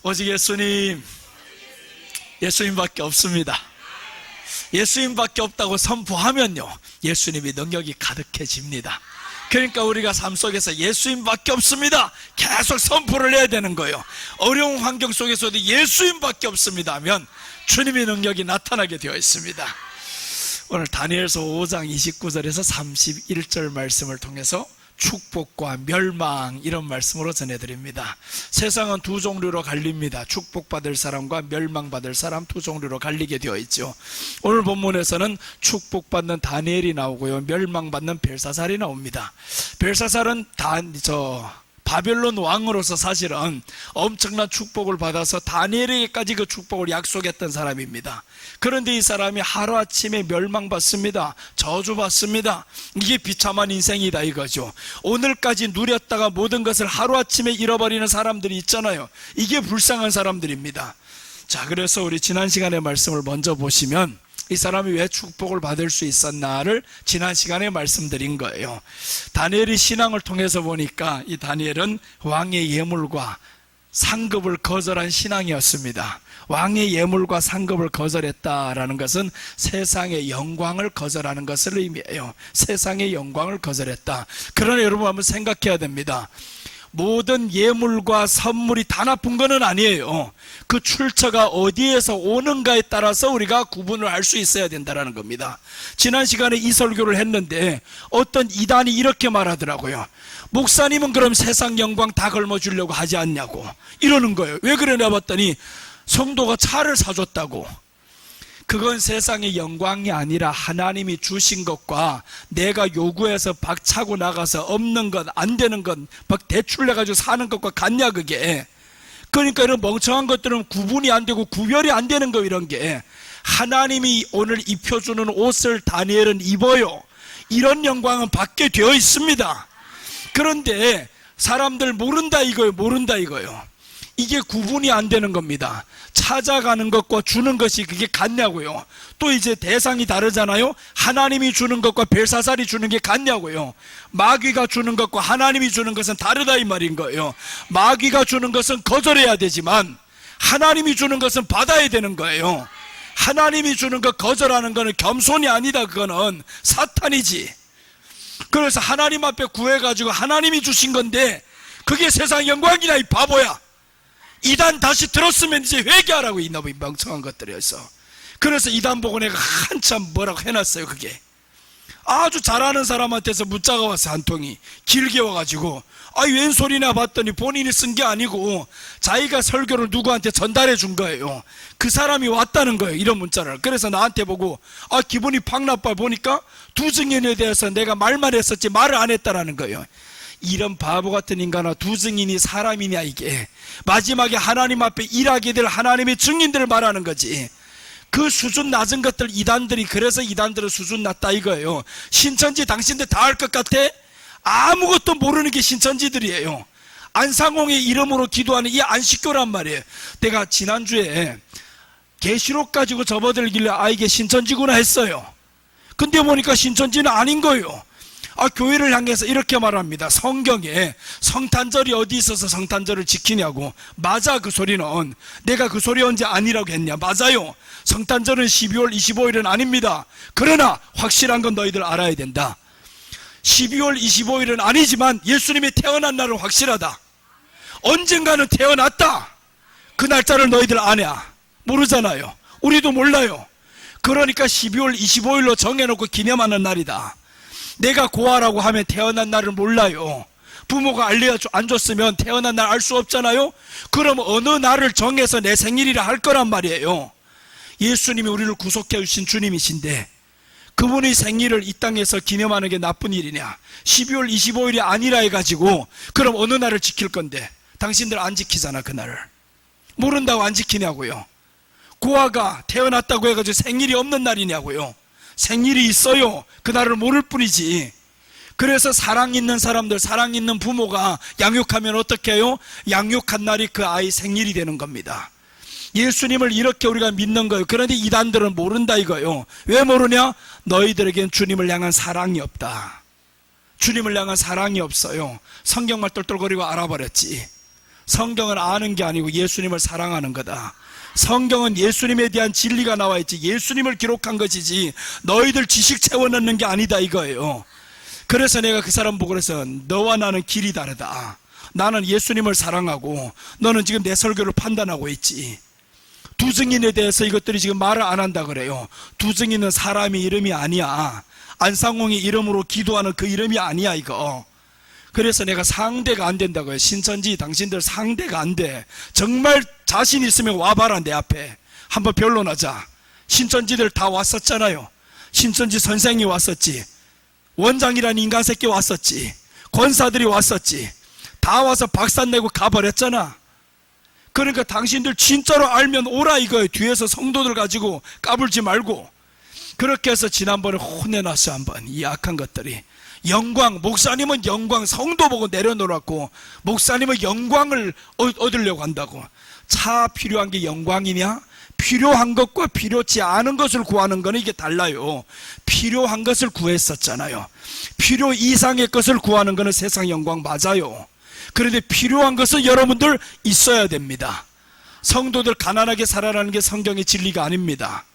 오직 예수님밖에 없습니다. 예수님밖에 없다고 선포하면요, 예수님이 능력이 가득해집니다. 그러니까 우리가 삶 속에서 예수님밖에 없습니다 계속 선포를 해야 되는 거예요. 어려운 환경 속에서도 예수님밖에 없습니다 하면 주님의 능력이 나타나게 되어 있습니다. 오늘 다니엘서 5장 29절에서 31절 말씀을 통해서 축복과 멸망, 이런 말씀으로 전해드립니다. 세상은 두 종류로 갈립니다. 축복받을 사람과 멸망받을 사람, 두 종류로 갈리게 되어 있죠. 오늘 본문에서는 축복받는 다니엘이 나오고요, 멸망받는 벨사살이 나옵니다. 벨사살은 바벨론 왕으로서 사실은 엄청난 축복을 받아서 다니엘에게까지 그 축복을 약속했던 사람입니다. 그런데 이 사람이 하루아침에 멸망받습니다. 저주받습니다. 이게 비참한 인생이다 이거죠. 오늘까지 누렸다가 모든 것을 하루아침에 잃어버리는 사람들이 있잖아요. 이게 불쌍한 사람들입니다. 자, 그래서 우리 지난 시간의 말씀을 먼저 보시면 이 사람이 왜 축복을 받을 수 있었나를 지난 시간에 말씀드린 거예요. 다니엘의 신앙을 통해서 보니까 이 다니엘은 왕의 예물과 상급을 거절한 신앙이었습니다. 왕의 예물과 상급을 거절했다라는 것은 세상의 영광을 거절하는 것을 의미해요. 세상의 영광을 거절했다. 그러나 여러분 한번 생각해야 됩니다. 모든 예물과 선물이 다 나쁜 것은 아니에요. 그 출처가 어디에서 오는가에 따라서 우리가 구분을 할 수 있어야 된다는 겁니다. 지난 시간에 이 설교를 했는데 어떤 이단이 이렇게 말하더라고요. 목사님은 그럼 세상 영광 다 걸머주려고 하지 않냐고 이러는 거예요. 왜 그러냐 봤더니 성도가 차를 사줬다고. 그건 세상의 영광이 아니라 하나님이 주신 것과 내가 요구해서 박차고 나가서 없는 것, 안 되는 것 막 대출내가지고 사는 것과 같냐 그게. 그러니까 이런 멍청한 것들은 구분이 안 되고 구별이 안 되는 거. 이런 게 하나님이 오늘 입혀주는 옷을 다니엘은 입어요. 이런 영광은 받게 되어 있습니다. 그런데 사람들 모른다 이거예요. 이게 구분이 안 되는 겁니다. 찾아가는 것과 주는 것이 그게 같냐고요. 또 이제 대상이 다르잖아요. 하나님이 주는 것과 벨사살이 주는 게 같냐고요. 마귀가 주는 것과 하나님이 주는 것은 다르다 이 말인 거예요. 마귀가 주는 것은 거절해야 되지만 하나님이 주는 것은 받아야 되는 거예요. 하나님이 주는 것 거절하는 것은 겸손이 아니다. 그거는 사탄이지. 그래서 하나님 앞에 구해가지고 하나님이 주신 건데 그게 세상 영광이냐 이 바보야. 이단 다시 들었으면 이제 회개하라고. 이놈의 멍청한 것들이었어. 그래서 이단 보고 내가 한참 뭐라고 해놨어요. 그게 아주 잘하는 사람한테서 문자가 왔어. 한 통이 길게 와가지고 웬 소리나 봤더니 본인이 쓴 게 아니고 자기가 설교를 누구한테 전달해 준 거예요. 그 사람이 왔다는 거예요. 이런 문자를. 그래서 나한테 보고 기분이 팍 나빠. 보니까 두 증인에 대해서 내가 말만 했었지 말을 안 했다라는 거예요. 이런 바보 같은 인간아, 두 증인이 사람이냐 이게. 마지막에 하나님 앞에 일하게 될 하나님의 증인들을 말하는 거지. 그 수준 낮은 것들 이단들이, 그래서 이단들은 수준 낮다 이거예요. 신천지 당신들 다 할 것 같아? 아무것도 모르는 게 신천지들이에요. 안상홍의 이름으로 기도하는 이 안식교란 말이에요. 내가 지난주에 계시록 가지고 접어들길래 이게 신천지구나 했어요. 근데 보니까 신천지는 아닌 거예요. 교회를 향해서 이렇게 말합니다. 성경에 성탄절이 어디 있어서 성탄절을 지키냐고. 맞아. 그 소리는 내가 그 소리 언제 아니라고 했냐. 맞아요. 성탄절은 12월 25일은 아닙니다. 그러나 확실한 건 너희들 알아야 된다. 12월 25일은 아니지만 예수님이 태어난 날은 확실하다. 언젠가는 태어났다. 그 날짜를 너희들 아냐? 모르잖아요. 우리도 몰라요. 그러니까 12월 25일로 정해놓고 기념하는 날이다. 내가 고아라고 하면 태어난 날을 몰라요. 부모가 안 줬으면 태어난 날 알 수 없잖아요. 그럼 어느 날을 정해서 내 생일이라 할 거란 말이에요. 예수님이 우리를 구속해 주신 주님이신데 그분의 생일을 이 땅에서 기념하는 게 나쁜 일이냐. 12월 25일이 아니라 해가지고 그럼 어느 날을 지킬 건데 당신들 안 지키잖아. 그날을 모른다고 안 지키냐고요. 고아가 태어났다고 해가지고 생일이 없는 날이냐고요. 생일이 있어요. 그날을 모를 뿐이지. 그래서 사랑 있는 사람들, 사랑 있는 부모가 양육하면 어떻게 해요? 양육한 날이 그 아이 생일이 되는 겁니다. 예수님을 이렇게 우리가 믿는 거예요. 그런데 이단들은 모른다 이거예요. 왜 모르냐? 너희들에겐 주님을 향한 사랑이 없다. 주님을 향한 사랑이 없어요. 성경만 똘똘거리고 알아버렸지. 성경은 아는 게 아니고 예수님을 사랑하는 거다. 성경은 예수님에 대한 진리가 나와 있지 예수님을 기록한 것이지 너희들 지식 채워넣는 게 아니다 이거예요. 그래서 내가 그 사람 보고 그래서 너와 나는 길이 다르다. 나는 예수님을 사랑하고 너는 지금 내 설교를 판단하고 있지. 두 증인에 대해서 이것들이 지금 말을 안 한다 그래요. 두 증인은 사람이 이름이 아니야. 안상홍의 이름으로 기도하는 그 이름이 아니야 이거. 그래서 내가 상대가 안 된다고요. 신천지 당신들 상대가 안 돼. 정말 자신 있으면 와봐라 내 앞에. 한번 변론하자. 신천지들 다 왔었잖아요. 신천지 선생이 왔었지. 원장이라는 인간 새끼 왔었지. 권사들이 왔었지. 다 와서 박살내고 가버렸잖아. 그러니까 당신들 진짜로 알면 오라 이거예요. 뒤에서 성도들 가지고 까불지 말고. 그렇게 해서 지난번에 혼내놨어 한번. 이 악한 것들이. 영광, 목사님은 영광, 성도 보고 내려놓았고 목사님은 영광을 얻으려고 한다고. 차 필요한 게 영광이냐? 필요한 것과 필요치 않은 것을 구하는 거는 이게 달라요. 필요한 것을 구했었잖아요. 필요 이상의 것을 구하는 거는 세상 영광 맞아요. 그런데 필요한 것은 여러분들 있어야 됩니다. 성도들 가난하게 살아라는 게 성경의 진리가 아닙니다.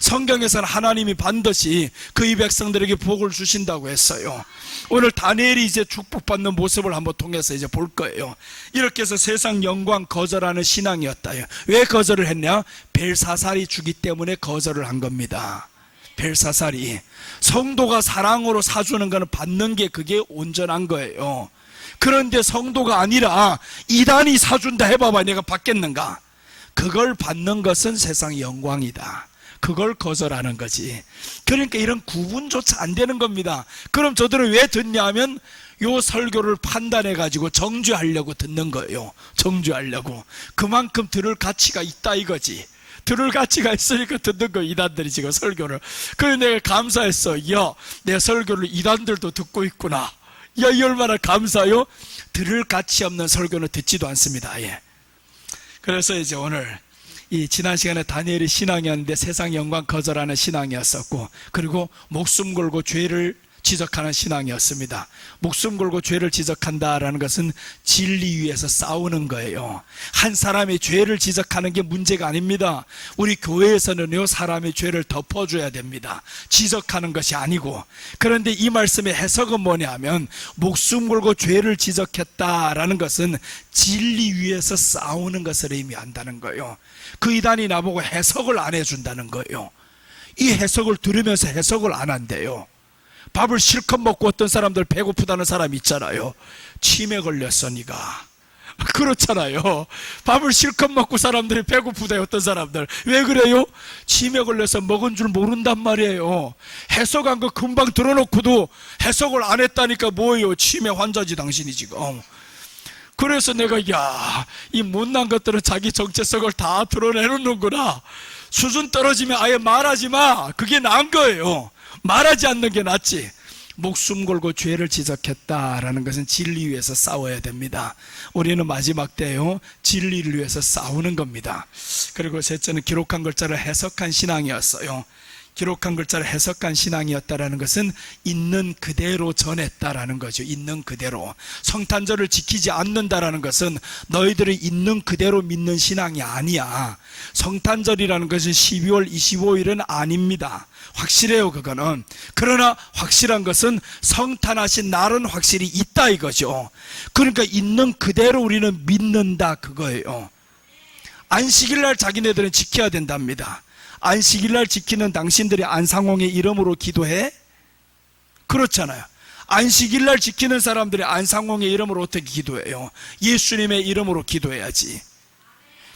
성경에서는 하나님이 반드시 그의 백성들에게 복을 주신다고 했어요. 오늘 다니엘이 이제 축복받는 모습을 한번 통해서 이제 볼 거예요. 이렇게 해서 세상 영광 거절하는 신앙이었다요. 왜 거절을 했냐? 벨사살이 주기 때문에 거절을 한 겁니다. 벨사살이. 성도가 사랑으로 사주는 거는 받는 게 그게 온전한 거예요. 그런데 성도가 아니라 이단이 사준다 해봐봐 내가 받겠는가? 그걸 받는 것은 세상 영광이다. 그걸 거절하는 거지. 그러니까 이런 구분조차 안 되는 겁니다. 그럼 저들은 왜 듣냐 하면 요 설교를 판단해 가지고 정죄하려고 듣는 거예요. 정죄하려고. 그만큼 들을 가치가 있다 이거지. 들을 가치가 있으니까 듣는 거 이단들이 지금 설교를. 그래서 내가 감사했어. 야, 내 설교를 이단들도 듣고 있구나. 야, 이 얼마나 감사해요. 들을 가치 없는 설교는 듣지도 않습니다. 예. 그래서 이제 오늘 이 지난 시간에 다니엘의 신앙이었는데 세상 영광 거절하는 신앙이었었고, 그리고 목숨 걸고 죄를 지적하는 신앙이었습니다. 목숨 걸고 죄를 지적한다라는 것은 진리 위에서 싸우는 거예요. 한 사람의 죄를 지적하는 게 문제가 아닙니다. 우리 교회에서는요 사람의 죄를 덮어줘야 됩니다. 지적하는 것이 아니고. 그런데 이 말씀의 해석은 뭐냐면 목숨 걸고 죄를 지적했다라는 것은 진리 위에서 싸우는 것을 의미한다는 거예요. 그 이단이 나보고 해석을 안 해준다는 거예요. 이 해석을 들으면서 해석을 안 한대요. 밥을 실컷 먹고 어떤 사람들 배고프다는 사람 있잖아요. 치매 걸렸어 니가. 그렇잖아요. 밥을 실컷 먹고 사람들이 배고프다 어떤 사람들. 왜 그래요? 치매 걸려서 먹은 줄 모른단 말이에요. 해석한 거 금방 들어놓고도 해석을 안 했다니까 뭐예요? 치매 환자지 당신이 지금. 그래서 내가 야, 이 못난 것들은 자기 정체성을 다 드러내놓는구나. 수준 떨어지면 아예 말하지 마. 그게 나은 거예요. 말하지 않는 게 낫지. 목숨 걸고 죄를 지적했다라는 것은 진리 위해서 싸워야 됩니다. 우리는 마지막 때요 진리를 위해서 싸우는 겁니다. 그리고 셋째는 기록한 글자를 해석한 신앙이었어요. 기록한 글자를 해석한 신앙이었다라는 것은 있는 그대로 전했다라는 거죠. 있는 그대로. 성탄절을 지키지 않는다라는 것은 너희들이 있는 그대로 믿는 신앙이 아니야. 성탄절이라는 것은 12월 25일은 아닙니다. 확실해요 그거는. 그러나 확실한 것은 성탄하신 날은 확실히 있다 이거죠. 그러니까 있는 그대로 우리는 믿는다 그거예요. 안식일날 자기네들은 지켜야 된답니다. 안식일날 지키는 당신들이 안상홍의 이름으로 기도해? 그렇잖아요. 안식일날 지키는 사람들이 안상홍의 이름으로 어떻게 기도해요? 예수님의 이름으로 기도해야지.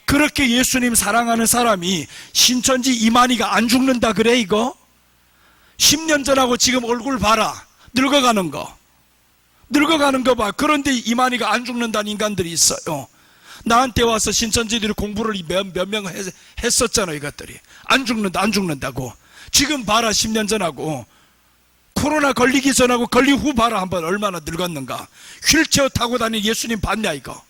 그렇게 예수님 사랑하는 사람이 신천지 이만희가 안 죽는다 그래 이거? 10년 전하고 지금 얼굴 봐라. 늙어가는 거. 늙어가는 거 봐. 그런데 이만희가 안 죽는다는 인간들이 있어요. 나한테 와서 신천지들이 공부를 몇 명 했었잖아 이것들이. 안 죽는다 안 죽는다고. 지금 봐라 10년 전하고 코로나 걸리기 전하고 걸린 후 봐라 한번 얼마나 늙었는가. 휠체어 타고 다니는 예수님 봤냐 이거.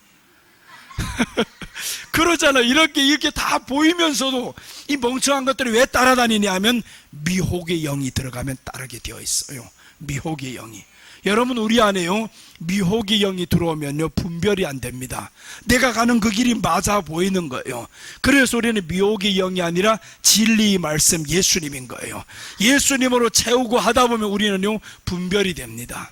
그러잖아. 이렇게 다 보이면서도 이 멍청한 것들이 왜 따라다니냐 하면 미혹의 영이 들어가면 따르게 되어 있어요. 미혹의 영이. 여러분, 우리 안에요, 미혹의 영이 들어오면요, 분별이 안 됩니다. 내가 가는 그 길이 맞아 보이는 거예요. 그래서 우리는 미혹의 영이 아니라 진리의 말씀, 예수님인 거예요. 예수님으로 채우고 하다 보면 우리는요, 분별이 됩니다.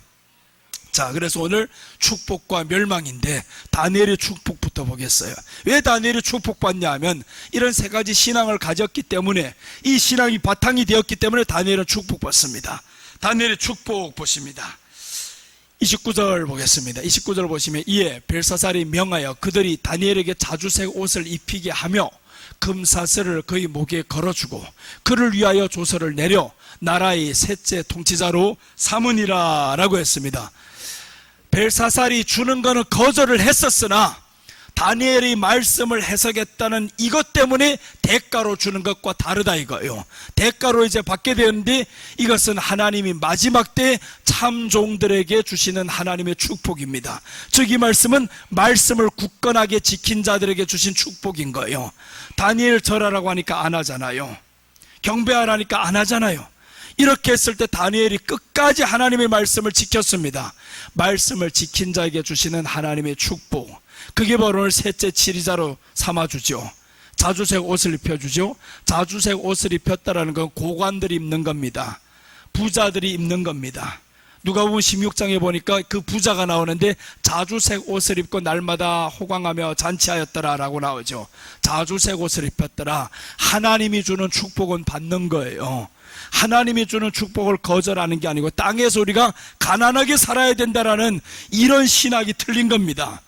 자, 그래서 오늘 축복과 멸망인데 다니엘의 축복부터 보겠어요. 왜 다니엘이 축복받냐 하면 이런 세 가지 신앙을 가졌기 때문에, 이 신앙이 바탕이 되었기 때문에 다니엘은 축복받습니다. 다니엘의 축복 보십니다. 29절 보겠습니다. 29절 보시면, 이에 벨사살이 명하여 그들이 다니엘에게 자주색 옷을 입히게 하며 금사슬을 그의 목에 걸어주고 그를 위하여 조서를 내려 나라의 셋째 통치자로 삼으니라 라고 했습니다. 벨사살이 주는 것은 거절을 했었으나 다니엘의 말씀을 해석했다는 이것 때문에 대가로 주는 것과 다르다 이거예요. 대가로 이제 받게 되는데, 이것은 하나님이 마지막 때 참종들에게 주시는 하나님의 축복입니다. 즉 이 말씀은 말씀을 굳건하게 지킨 자들에게 주신 축복인 거예요. 다니엘 절하라고 하니까 안 하잖아요. 경배하라니까 안 하잖아요. 이렇게 했을 때 다니엘이 끝까지 하나님의 말씀을 지켰습니다. 말씀을 지킨 자에게 주시는 하나님의 축복, 그게 바로 오늘 셋째 지리자로 삼아주죠. 자주색 옷을 입혀주죠. 자주색 옷을 입혔다라는 건 고관들이 입는 겁니다. 부자들이 입는 겁니다. 누가 보면 16장에 보니까 그 부자가 나오는데 자주색 옷을 입고 날마다 호강하며 잔치하였더라라고 나오죠. 자주색 옷을 입혔더라. 하나님이 주는 축복은 받는 거예요. 하나님이 주는 축복을 거절하는 게 아니고 땅에서 우리가 가난하게 살아야 된다라는 이런 신학이 틀린 겁니다.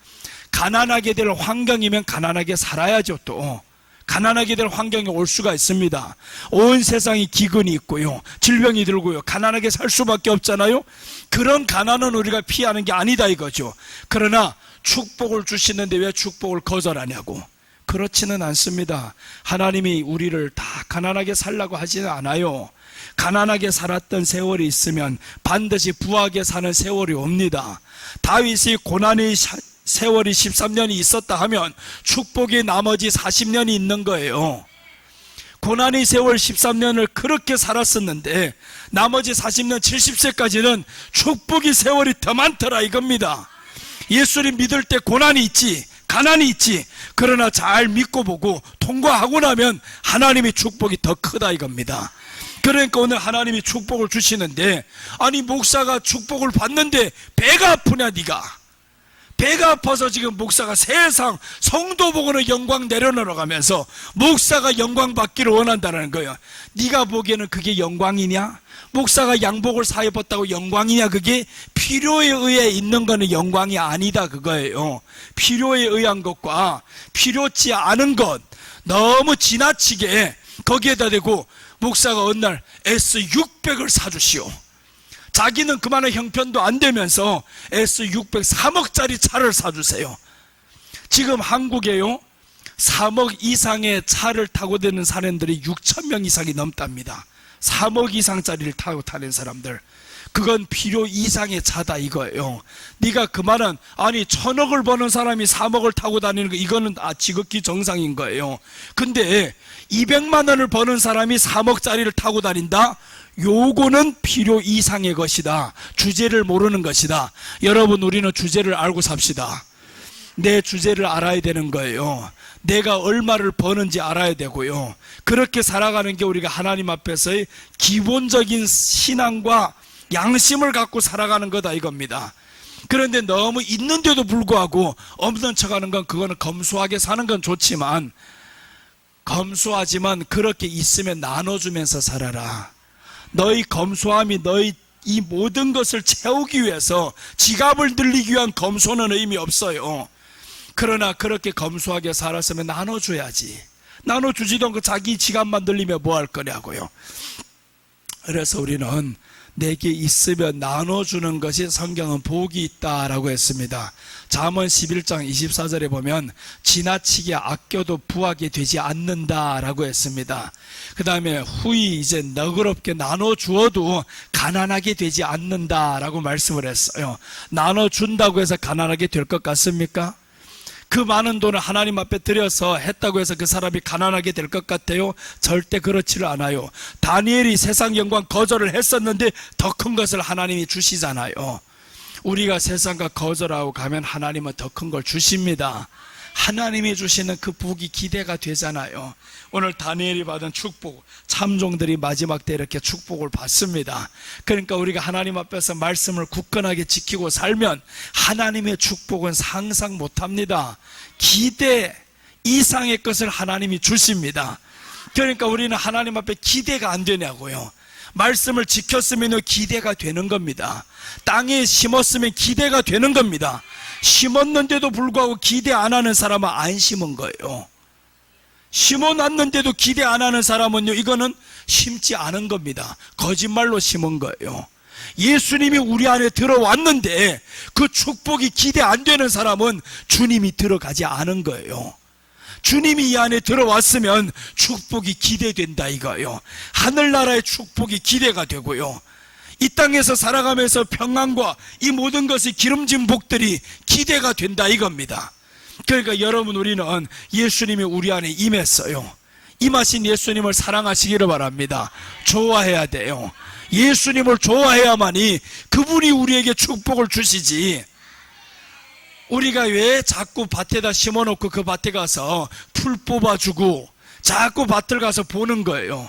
가난하게 될 환경이면 가난하게 살아야죠. 또 가난하게 될 환경이 올 수가 있습니다. 온 세상이 기근이 있고요, 질병이 들고요, 가난하게 살 수밖에 없잖아요. 그런 가난은 우리가 피하는 게 아니다 이거죠. 그러나 축복을 주시는데 왜 축복을 거절하냐고. 그렇지는 않습니다. 하나님이 우리를 다 가난하게 살라고 하지는 않아요. 가난하게 살았던 세월이 있으면 반드시 부하게 사는 세월이 옵니다. 다윗이 고난의 세월이 13년이 있었다 하면 축복이 나머지 40년이 있는 거예요. 고난의 세월 13년을 그렇게 살았었는데 나머지 40년 70세까지는 축복의 세월이 더 많더라 이겁니다. 예수님 믿을 때 고난이 있지, 가난이 있지, 그러나 잘 믿고 보고 통과하고 나면 하나님의 축복이 더 크다 이겁니다. 그러니까 오늘 하나님이 축복을 주시는데, 아니 목사가 축복을 받는데 배가 아프냐 네가? 배가 아파서 지금 목사가 세상 성도 보고는 영광 내려놓아가면서 목사가 영광 받기를 원한다는 거예요. 네가 보기에는 그게 영광이냐? 목사가 양복을 사입었다고 영광이냐? 그게 필요에 의해 있는 거는 영광이 아니다 그거예요. 필요에 의한 것과 필요치 않은 것 너무 지나치게 거기에다 대고 목사가 어느 날 S600을 사주시오. 자기는 그만한 형편도 안 되면서 S600 3억짜리 차를 사주세요. 지금 한국에요 3억 이상의 차를 타고 다니는 사람들이 6천 명 이상이 넘답니다. 3억 이상짜리를 타고 다니는 사람들, 그건 필요 이상의 차다 이거예요. 네가 그만한, 아니 1,000억을 버는 사람이 3억을 타고 다니는 거, 이거는 지극히 정상인 거예요. 근데 200만 원을 버는 사람이 3억짜리를 타고 다닌다? 요거는 필요 이상의 것이다. 주제를 모르는 것이다. 여러분, 우리는 주제를 알고 삽시다. 내 주제를 알아야 되는 거예요. 내가 얼마를 버는지 알아야 되고요. 그렇게 살아가는 게 우리가 하나님 앞에서의 기본적인 신앙과 양심을 갖고 살아가는 거다 이겁니다. 그런데 너무 있는데도 불구하고 없는 척하는 건, 그거는 검소하게 사는 건 좋지만, 검소하지만 그렇게 있으면 나눠주면서 살아라. 너희 검소함이 너희 이 모든 것을 채우기 위해서 지갑을 늘리기 위한 검소는 의미 없어요. 그러나 그렇게 검소하게 살았으면 나눠줘야지. 나눠주지도 않고 자기 지갑만 늘리면 뭐 할 거냐고요. 그래서 우리는 내게 있으면 나눠주는 것이 성경은 복이 있다라고 했습니다. 잠언 11장 24절에 보면 지나치게 아껴도 부하게 되지 않는다라고 했습니다. 그 다음에 후이 이제 너그럽게 나눠주어도 가난하게 되지 않는다라고 말씀을 했어요. 나눠준다고 해서 가난하게 될 것 같습니까? 그 많은 돈을 하나님 앞에 들여서 했다고 해서 그 사람이 가난하게 될 것 같아요? 절대 그렇지를 않아요. 다니엘이 세상 영광 거절을 했었는데 더 큰 것을 하나님이 주시잖아요. 우리가 세상과 거절하고 가면 하나님은 더 큰 걸 주십니다. 하나님이 주시는 그 복이 기대가 되잖아요. 오늘 다니엘이 받은 축복, 참종들이 마지막 때 이렇게 축복을 받습니다. 그러니까 우리가 하나님 앞에서 말씀을 굳건하게 지키고 살면 하나님의 축복은 상상 못합니다. 기대 이상의 것을 하나님이 주십니다. 그러니까 우리는 하나님 앞에 기대가 안 되냐고요. 말씀을 지켰으면 기대가 되는 겁니다. 땅에 심었으면 기대가 되는 겁니다. 심었는데도 불구하고 기대 안 하는 사람은 안 심은 거예요. 심어놨는데도 기대 안 하는 사람은요, 이거는 심지 않은 겁니다. 거짓말로 심은 거예요. 예수님이 우리 안에 들어왔는데 그 축복이 기대 안 되는 사람은 주님이 들어가지 않은 거예요. 주님이 이 안에 들어왔으면 축복이 기대된다 이거예요. 하늘나라의 축복이 기대가 되고요, 이 땅에서 살아가면서 평안과 이 모든 것이 기름진 복들이 기대가 된다 이겁니다. 그러니까 여러분, 우리는 예수님이 우리 안에 임했어요. 임하신 예수님을 사랑하시기를 바랍니다. 좋아해야 돼요. 예수님을 좋아해야만이 그분이 우리에게 축복을 주시지. 우리가 왜 자꾸 밭에다 심어놓고 그 밭에 가서 풀 뽑아주고 자꾸 밭을 가서 보는 거예요.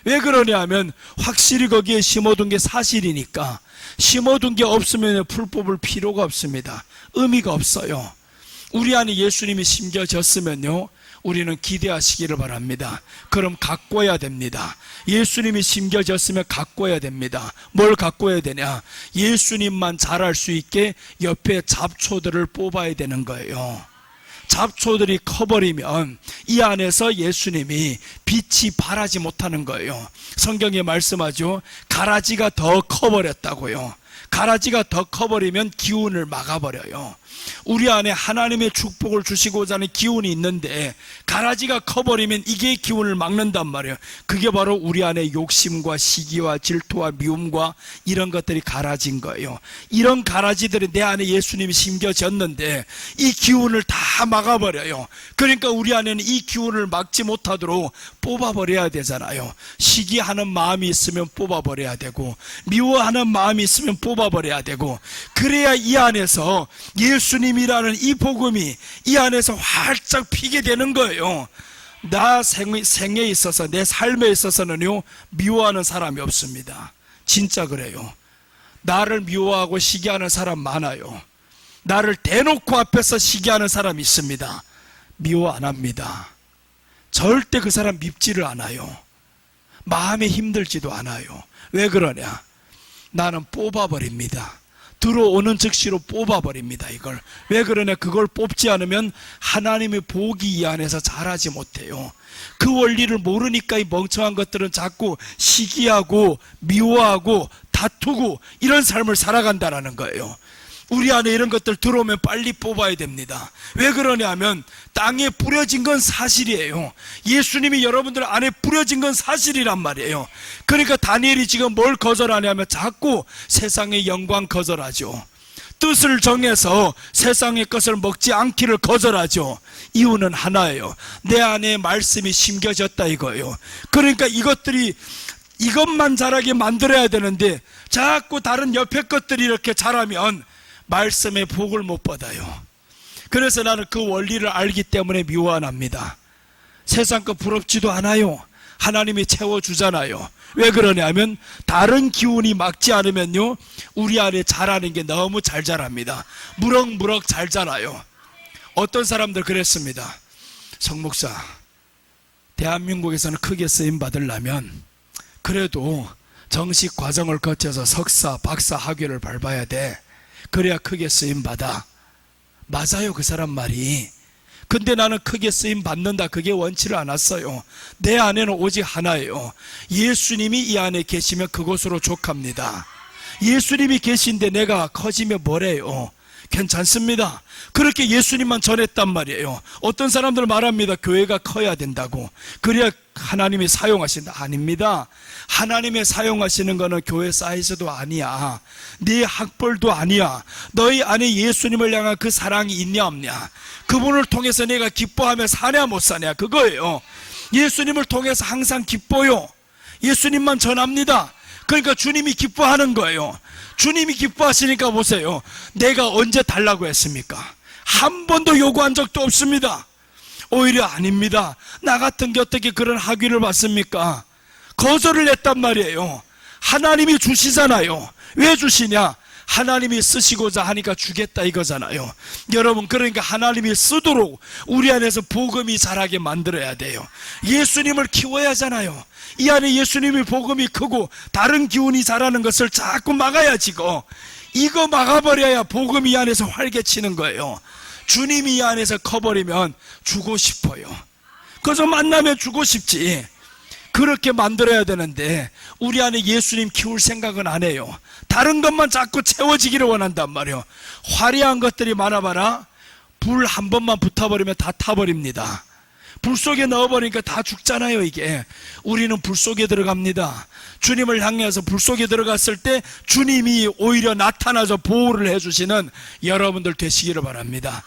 왜 그러냐면 확실히 거기에 심어둔 게 사실이니까. 심어둔 게 없으면 풀 뽑을 필요가 없습니다. 의미가 없어요. 우리 안에 예수님이 심겨졌으면요, 우리는 기대하시기를 바랍니다. 그럼 가꿔야 됩니다. 예수님이 심겨졌으면 가꿔야 됩니다. 뭘 가꿔야 되냐? 예수님만 자랄 수 있게 옆에 잡초들을 뽑아야 되는 거예요. 잡초들이 커버리면 이 안에서 예수님이 빛이 발하지 못하는 거예요. 성경에 말씀하죠. 가라지가 더 커버렸다고요. 가라지가 더 커버리면 기운을 막아버려요. 우리 안에 하나님의 축복을 주시고자 하는 기운이 있는데 가라지가 커버리면 이게 기운을 막는단 말이에요. 그게 바로 우리 안에 욕심과 시기와 질투와 미움과 이런 것들이 가라진 거예요. 이런 가라지들이 내 안에 예수님이 심겨졌는데 이 기운을 다 막아버려요. 그러니까 우리 안에는 이 기운을 막지 못하도록 뽑아버려야 되잖아요. 시기하는 마음이 있으면 뽑아버려야 되고, 미워하는 마음이 있으면 뽑아버려야 되고, 그래야 이 안에서 예수님이라는 이 복음이 이 안에서 활짝 피게 되는 거예요. 나 생에 있어서, 내 삶에 있어서는요, 미워하는 사람이 없습니다. 진짜 그래요. 나를 미워하고 시기하는 사람 많아요. 나를 대놓고 앞에서 시기하는 사람이 있습니다. 미워 안 합니다. 절대 그 사람 밉지를 않아요. 마음에 힘들지도 않아요. 왜 그러냐? 나는 뽑아버립니다. 들어오는 즉시로 뽑아버립니다. 이걸 왜 그러냐? 그걸 뽑지 않으면 하나님의 복이 이 안에서 자라지 못해요. 그 원리를 모르니까 이 멍청한 것들은 자꾸 시기하고 미워하고 다투고 이런 삶을 살아간다는 거예요. 우리 안에 이런 것들 들어오면 빨리 뽑아야 됩니다. 왜 그러냐면 땅에 뿌려진 건 사실이에요. 예수님이 여러분들 안에 뿌려진 건 사실이란 말이에요. 그러니까 다니엘이 지금 뭘 거절하냐면 자꾸 세상의 영광 거절하죠. 뜻을 정해서 세상의 것을 먹지 않기를 거절하죠. 이유는 하나예요. 내 안에 말씀이 심겨졌다 이거예요. 그러니까 이것만 자라게 만들어야 되는데 자꾸 다른 옆에 것들이 이렇게 자라면 말씀의 복을 못 받아요. 그래서 나는 그 원리를 알기 때문에 미워 안 합니다. 세상 거 부럽지도 않아요. 하나님이 채워주잖아요. 왜 그러냐면 다른 기운이 막지 않으면요, 우리 안에 자라는 게 너무 잘 자랍니다. 무럭무럭 잘 자라요. 어떤 사람들 그랬습니다. 성 목사, 대한민국에서는 크게 쓰임 받으려면 그래도 정식 과정을 거쳐서 석사, 박사 학위를 밟아야 돼. 그래야 크게 쓰임 받아. 맞아요, 그 사람 말이. 근데 나는 크게 쓰임 받는다, 그게 원치를 않았어요. 내 안에는 오직 하나예요. 예수님이 이 안에 계시면 그것으로 족합니다. 예수님이 계신데 내가 커지면 뭐래요? 괜찮습니다. 그렇게 예수님만 전했단 말이에요. 어떤 사람들 말합니다. 교회가 커야 된다고. 그래야 하나님이 사용하신다. 아닙니다. 하나님의 사용하시는 거는 교회 사이즈도 아니야. 네 학벌도 아니야. 너희 안에 예수님을 향한 그 사랑이 있냐 없냐, 그분을 통해서 내가 기뻐하며 사냐 못 사냐, 그거예요. 예수님을 통해서 항상 기뻐요. 예수님만 전합니다. 그러니까 주님이 기뻐하는 거예요. 주님이 기뻐하시니까 보세요. 내가 언제 달라고 했습니까? 한 번도 요구한 적도 없습니다. 오히려 아닙니다. 나 같은 게 어떻게 그런 학위를 받습니까? 거절을 했단 말이에요. 하나님이 주시잖아요. 왜 주시냐? 하나님이 쓰시고자 하니까 주겠다 이거잖아요. 여러분, 그러니까 하나님이 쓰도록 우리 안에서 복음이 자라게 만들어야 돼요. 예수님을 키워야 하잖아요. 이 안에 예수님의 복음이 크고 다른 기운이 자라는 것을 자꾸 막아야지고, 이거 막아버려야 복음이 이 안에서 활개치는 거예요. 주님이 이 안에서 커버리면 주고 싶어요. 그래서 만나면 주고 싶지. 그렇게 만들어야 되는데 우리 안에 예수님 키울 생각은 안 해요. 다른 것만 자꾸 채워지기를 원한단 말이에요. 화려한 것들이 많아봐라. 불 한 번만 붙어버리면 다 타버립니다. 불 속에 넣어버리니까 다 죽잖아요. 이게 우리는 불 속에 들어갑니다. 주님을 향해서 불 속에 들어갔을 때 주님이 오히려 나타나서 보호를 해주시는 여러분들 되시기를 바랍니다.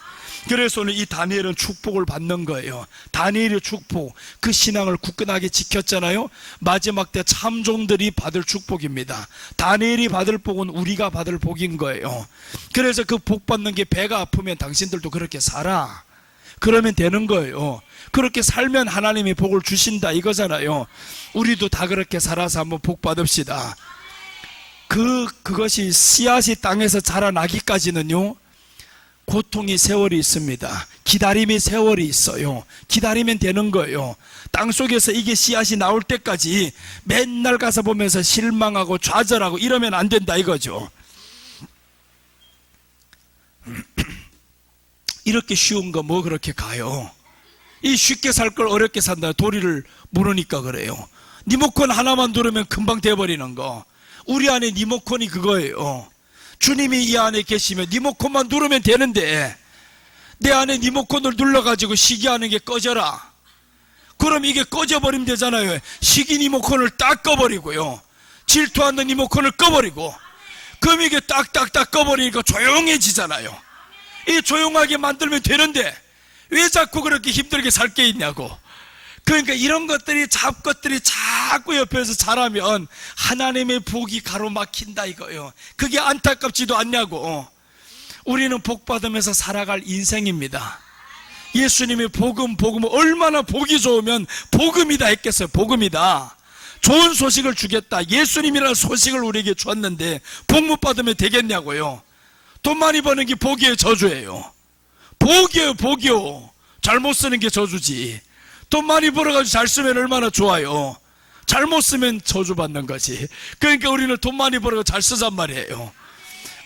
그래서 오늘 이 다니엘은 축복을 받는 거예요. 다니엘의 축복, 그 신앙을 굳건하게 지켰잖아요. 마지막 때 참종들이 받을 축복입니다. 다니엘이 받을 복은 우리가 받을 복인 거예요. 그래서 그 복 받는 게 배가 아프면 당신들도 그렇게 살아. 그러면 되는 거예요. 그렇게 살면 하나님이 복을 주신다 이거잖아요. 우리도 다 그렇게 살아서 한번 복 받읍시다. 그것이 씨앗이 땅에서 자라나기까지는요, 고통의 세월이 있습니다. 기다림의 세월이 있어요. 기다리면 되는 거예요. 땅속에서 이게 씨앗이 나올 때까지 맨날 가서 보면서 실망하고 좌절하고 이러면 안 된다 이거죠. 이렇게 쉬운 거 뭐 그렇게 가요. 이 쉽게 살 걸 어렵게 산다. 도리를 모르니까 그래요. 리모컨 하나만 누르면 금방 돼버리는 거. 우리 안에 리모컨이 그거예요. 주님이 이 안에 계시면 리모컨만 누르면 되는데, 내 안에 리모컨을 눌러가지고 시기하는 게 꺼져라. 그럼 이게 꺼져버리면 되잖아요. 시기 리모컨을 딱 꺼버리고요, 질투하는 리모컨을 꺼버리고, 그럼 이게 딱딱딱 꺼버리니까 조용해지잖아요. 이 조용하게 만들면 되는데 왜 자꾸 그렇게 힘들게 살 게 있냐고. 그러니까 이런 것들이 잡것들이 자꾸 옆에서 자라면 하나님의 복이 가로막힌다 이거예요. 그게 안타깝지도 않냐고. 우리는 복 받으면서 살아갈 인생입니다. 예수님의 복음 얼마나 복이 좋으면 복음이다 했겠어요. 복음이다. 좋은 소식을 주겠다. 예수님이라는 소식을 우리에게 줬는데 복 못 받으면 되겠냐고요. 돈 많이 버는 게 복이에요, 저주예요? 복이에요, 복이요. 잘못 쓰는 게 저주지. 돈 많이 벌어가지고 잘 쓰면 얼마나 좋아요. 잘못 쓰면 저주받는 거지. 그러니까 우리는 돈 많이 벌어서 잘 쓰잔 말이에요.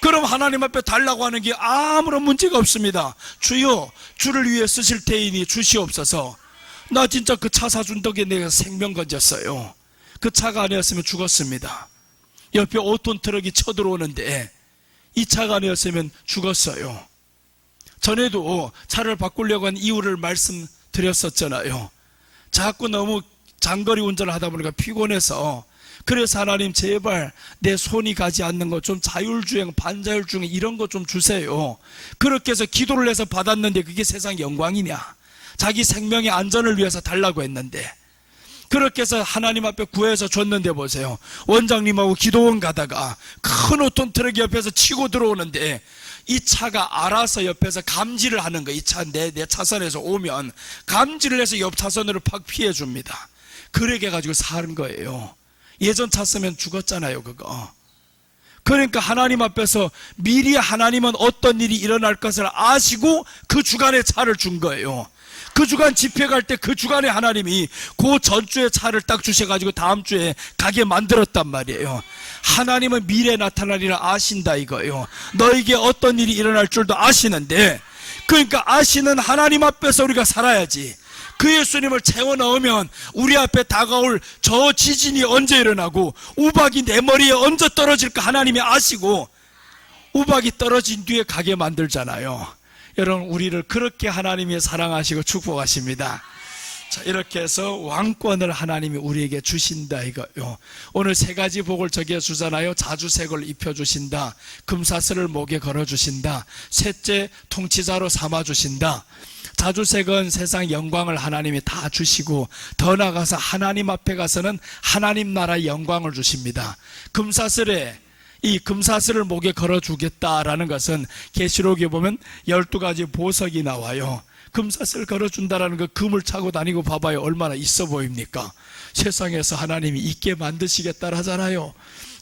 그럼 하나님 앞에 달라고 하는 게 아무런 문제가 없습니다. 주여, 주를 위해 쓰실 테이니 주시옵소서. 나 진짜 그 차 사준 덕에 내가 생명 건졌어요. 그 차가 아니었으면 죽었습니다. 옆에 5톤 트럭이 쳐들어오는데 이 차가 아니었으면 죽었어요. 전에도 차를 바꾸려고 한 이유를 말씀드렸었잖아요. 자꾸 너무 장거리 운전을 하다 보니까 피곤해서, 그래서 하나님 제발 내 손이 가지 않는 거 좀 자율주행, 반자율주행 이런 거 좀 주세요. 그렇게 해서 기도를 해서 받았는데 그게 세상 영광이냐. 자기 생명의 안전을 위해서 달라고 했는데, 그렇게 해서 하나님 앞에 구해서 줬는데 보세요. 원장님하고 기도원 가다가 큰 5톤 트럭이 옆에서 치고 들어오는데 이 차가 알아서 옆에서 감지를 하는 거예요. 이 차 내 차선에서 오면 감지를 해서 옆 차선으로 팍 피해 줍니다. 그렇게 해가지고 사는 거예요. 예전 차 쓰면 죽었잖아요, 그거. 그러니까 하나님 앞에서 미리 하나님은 어떤 일이 일어날 것을 아시고 그 주간에 차를 준 거예요. 그 주간 집회 갈 때 그 주간에 하나님이 그 전주에 차를 딱 주셔가지고 다음 주에 가게 만들었단 말이에요. 하나님은 미래에 나타날 일을 아신다 이거예요. 너에게 어떤 일이 일어날 줄도 아시는데, 그러니까 아시는 하나님 앞에서 우리가 살아야지. 그 예수님을 채워 넣으면 우리 앞에 다가올 저 지진이 언제 일어나고 우박이 내 머리에 언제 떨어질까 하나님이 아시고, 우박이 떨어진 뒤에 가게 만들잖아요. 여러분, 우리를 그렇게 하나님이 사랑하시고 축복하십니다. 자, 이렇게 해서 왕권을 하나님이 우리에게 주신다 이거요. 오늘 세 가지 복을 저기에 주잖아요. 자주색을 입혀주신다, 금사슬을 목에 걸어주신다, 셋째 통치자로 삼아주신다. 자주색은 세상 영광을 하나님이 다 주시고 더 나아가서 하나님 앞에 가서는 하나님 나라의 영광을 주십니다. 금사슬에 이 금사슬을 목에 걸어주겠다라는 것은 계시록에 보면 12가지 보석이 나와요. 금사슬 걸어준다라는 거, 금을 차고 다니고 봐봐요. 얼마나 있어 보입니까? 세상에서 하나님이 있게 만드시겠다 하잖아요.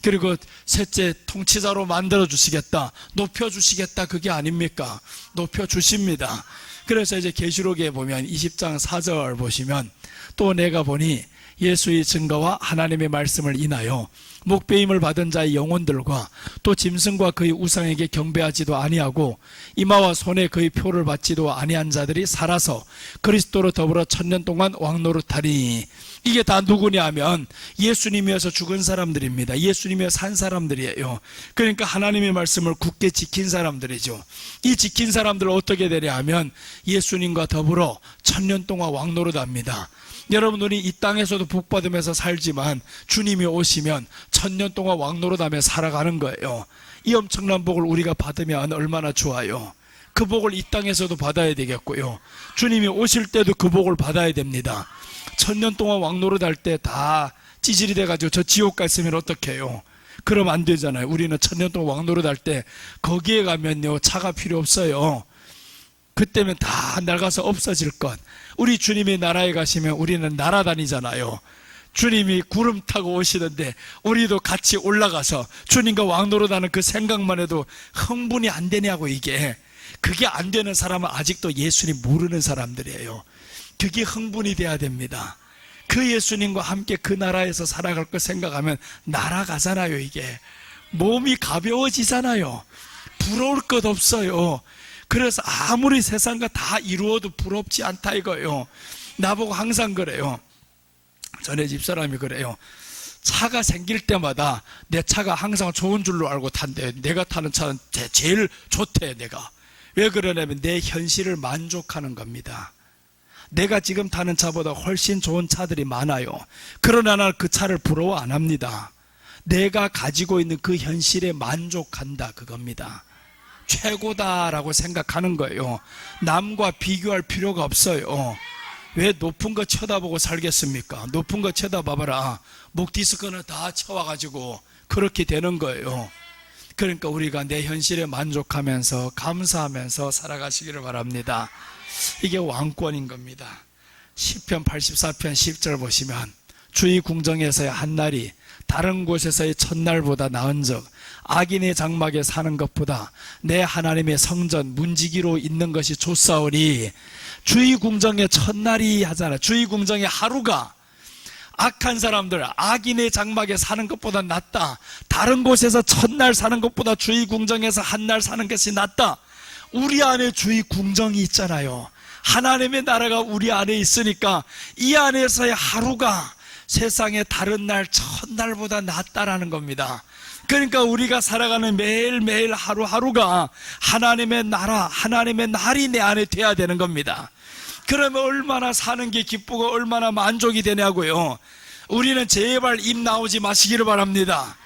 그리고 셋째, 통치자로 만들어주시겠다, 높여주시겠다, 그게 아닙니까? 높여주십니다. 그래서 이제 계시록에 보면 20장 4절 보시면, 또 내가 보니 예수의 증거와 하나님의 말씀을 인하여 목배임을 받은 자의 영혼들과 또 짐승과 그의 우상에게 경배하지도 아니하고 이마와 손에 그의 표를 받지도 아니한 자들이 살아서 그리스도로 더불어 1000년 동안 왕노릇하리니. 이게 다 누구냐 하면 예수님이어서 죽은 사람들입니다. 예수님이어 산 사람들이에요. 그러니까 하나님의 말씀을 굳게 지킨 사람들이죠. 이 지킨 사람들 어떻게 되냐 하면 예수님과 더불어 1000년 동안 왕노릇합니다. 여러분, 우리 이 땅에서도 복받으면서 살지만 주님이 오시면 1000년 동안 왕노릇하며 살아가는 거예요. 이 엄청난 복을 우리가 받으면 얼마나 좋아요. 그 복을 이 땅에서도 받아야 되겠고요, 주님이 오실 때도 그 복을 받아야 됩니다. 1000년 동안 왕노릇할 때 다 찌질이 돼가지고 저 지옥 갔으면 어떡해요? 그럼 안 되잖아요. 우리는 1000년 동안 왕노릇할 때 거기에 가면요, 차가 필요 없어요. 그때면 다 낡아서 없어질 것. 우리 주님이 나라에 가시면 우리는 날아다니잖아요. 주님이 구름 타고 오시는데 우리도 같이 올라가서 주님과 왕노릇하는 그 생각만 해도 흥분이 안 되냐고. 이게 그게 안 되는 사람은 아직도 예수님 모르는 사람들이에요. 그게 흥분이 돼야 됩니다. 그 예수님과 함께 그 나라에서 살아갈 거 생각하면 날아가잖아요. 이게 몸이 가벼워지잖아요. 부러울 것 없어요. 그래서 아무리 세상과 다 이루어도 부럽지 않다 이거예요. 나보고 항상 그래요. 전에 집사람이 그래요. 차가 생길 때마다 내 차가 항상 좋은 줄로 알고 탄대. 내가 타는 차는 제일 좋대. 내가 왜 그러냐면 내 현실을 만족하는 겁니다. 내가 지금 타는 차보다 훨씬 좋은 차들이 많아요. 그러나 난 그 차를 부러워 안 합니다. 내가 가지고 있는 그 현실에 만족한다, 그겁니다. 최고다라고 생각하는 거예요. 남과 비교할 필요가 없어요. 왜 높은 거 쳐다보고 살겠습니까? 높은 거 쳐다봐봐라. 목 디스크는 다 쳐와가지고 그렇게 되는 거예요. 그러니까 우리가 내 현실에 만족하면서 감사하면서 살아가시기를 바랍니다. 이게 왕권인 겁니다. 시편 84편 10절 보시면, 주의 궁정에서의 한날이 다른 곳에서의 첫날보다 나은즉 악인의 장막에 사는 것보다 내 하나님의 성전 문지기로 있는 것이 좋사오니. 주의 궁정의 첫날이 하잖아. 주의 궁정의 하루가 악한 사람들, 악인의 장막에 사는 것보다 낫다. 다른 곳에서 첫날 사는 것보다 주의 궁정에서 한날 사는 것이 낫다. 우리 안에 주의 궁정이 있잖아요. 하나님의 나라가 우리 안에 있으니까 이 안에서의 하루가 세상의 다른 날 첫날보다 낫다라는 겁니다. 그러니까 우리가 살아가는 매일매일 하루하루가 하나님의 나라, 하나님의 날이 내 안에 돼야 되는 겁니다. 그러면 얼마나 사는 게 기쁘고 얼마나 만족이 되냐고요. 우리는 제발 입 나오지 마시기를 바랍니다.